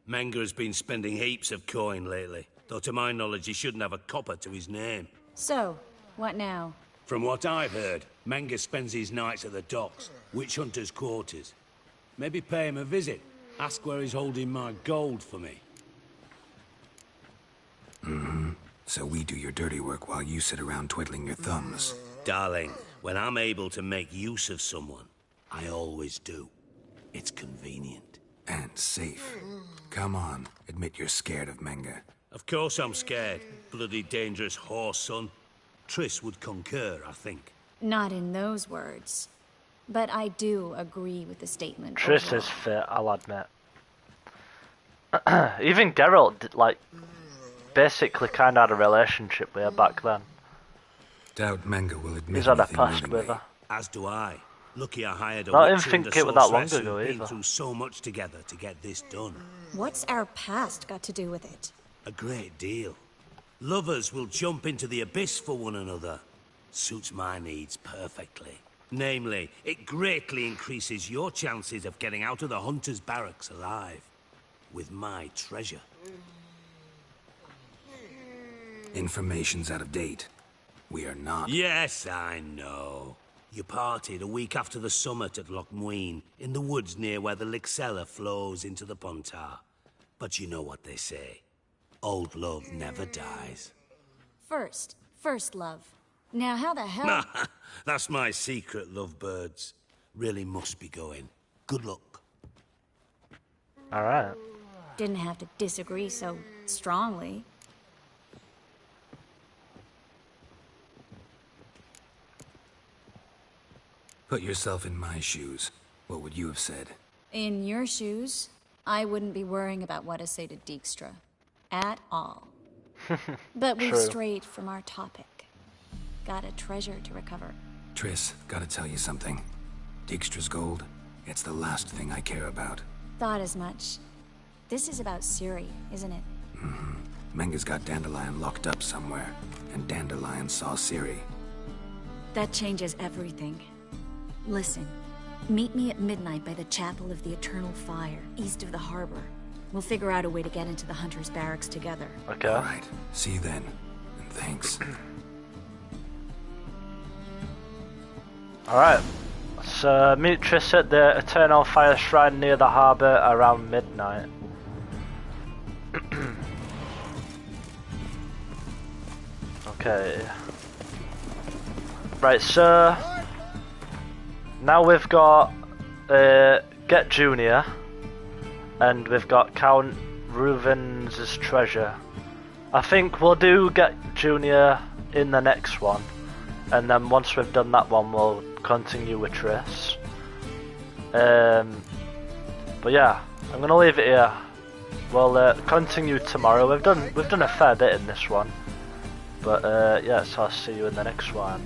Menge has been spending heaps of coin lately. Though to my knowledge, he shouldn't have a copper to his name. So, what now? From what I've heard, Menge spends his nights at the docks, witch hunters' quarters. Maybe pay him a visit. Ask where he's holding my gold for me. So we do your dirty work while you sit around twiddling your thumbs. Darling, when I'm able to make use of someone, I always do. It's convenient. And safe. Come on, admit you're scared of Menge. Of course I'm scared. Bloody dangerous horse, son. Triss would concur, I think. Not in those words. But I do agree with the statement. Triss is fit, I'll admit. Even Geralt, like, basically kind of had a relationship with her back then. Doubt Menge will admit He's had a anything past with her. As do I. Lucky I hired a I didn't witcher think and a it was that long sorceress ago who've been either. through so much together to get this done. What's our past got to do with it? A great deal. Lovers will jump into the abyss for one another. Suits my needs perfectly. Namely, it greatly increases your chances of getting out of the hunter's barracks alive. With my treasure. Information's out of date. We are not... Yes, I know. You parted a week after the summit at Loch Muin, in the woods near where the Lixella flows into the Pontar. But you know what they say. Old love never dies. First love. Now how the hell... That's my secret, lovebirds. Really must be going. Good luck. Alright. Didn't have to disagree so strongly. Put yourself in my shoes. What would you have said? In your shoes, I wouldn't be worrying about what to say to Dijkstra. At all. But we've True. strayed from our topic. Got a treasure to recover. Triss, gotta tell you something. Dijkstra's gold, it's the last thing I care about. Thought as much. This is about Ciri, isn't it? Menge's got Dandelion locked up somewhere, and Dandelion saw Ciri. That changes everything. Listen, meet me at midnight by the Chapel of the Eternal Fire, east of the harbor. We'll figure out a way to get into the Hunter's Barracks together. Okay. Alright, see you then. And thanks. Alright. So, meet Triss at the Eternal Fire Shrine near the harbour around midnight. Okay. Right, so... Now we've got... Get Junior. and we've got Count Reuven's treasure. I think we'll do get Junior in the next one, and then once we've done that one, we'll continue with Triss. But yeah, I'm gonna leave it here. We'll continue tomorrow. We've done a fair bit in this one, but yeah, so I'll see you in the next one.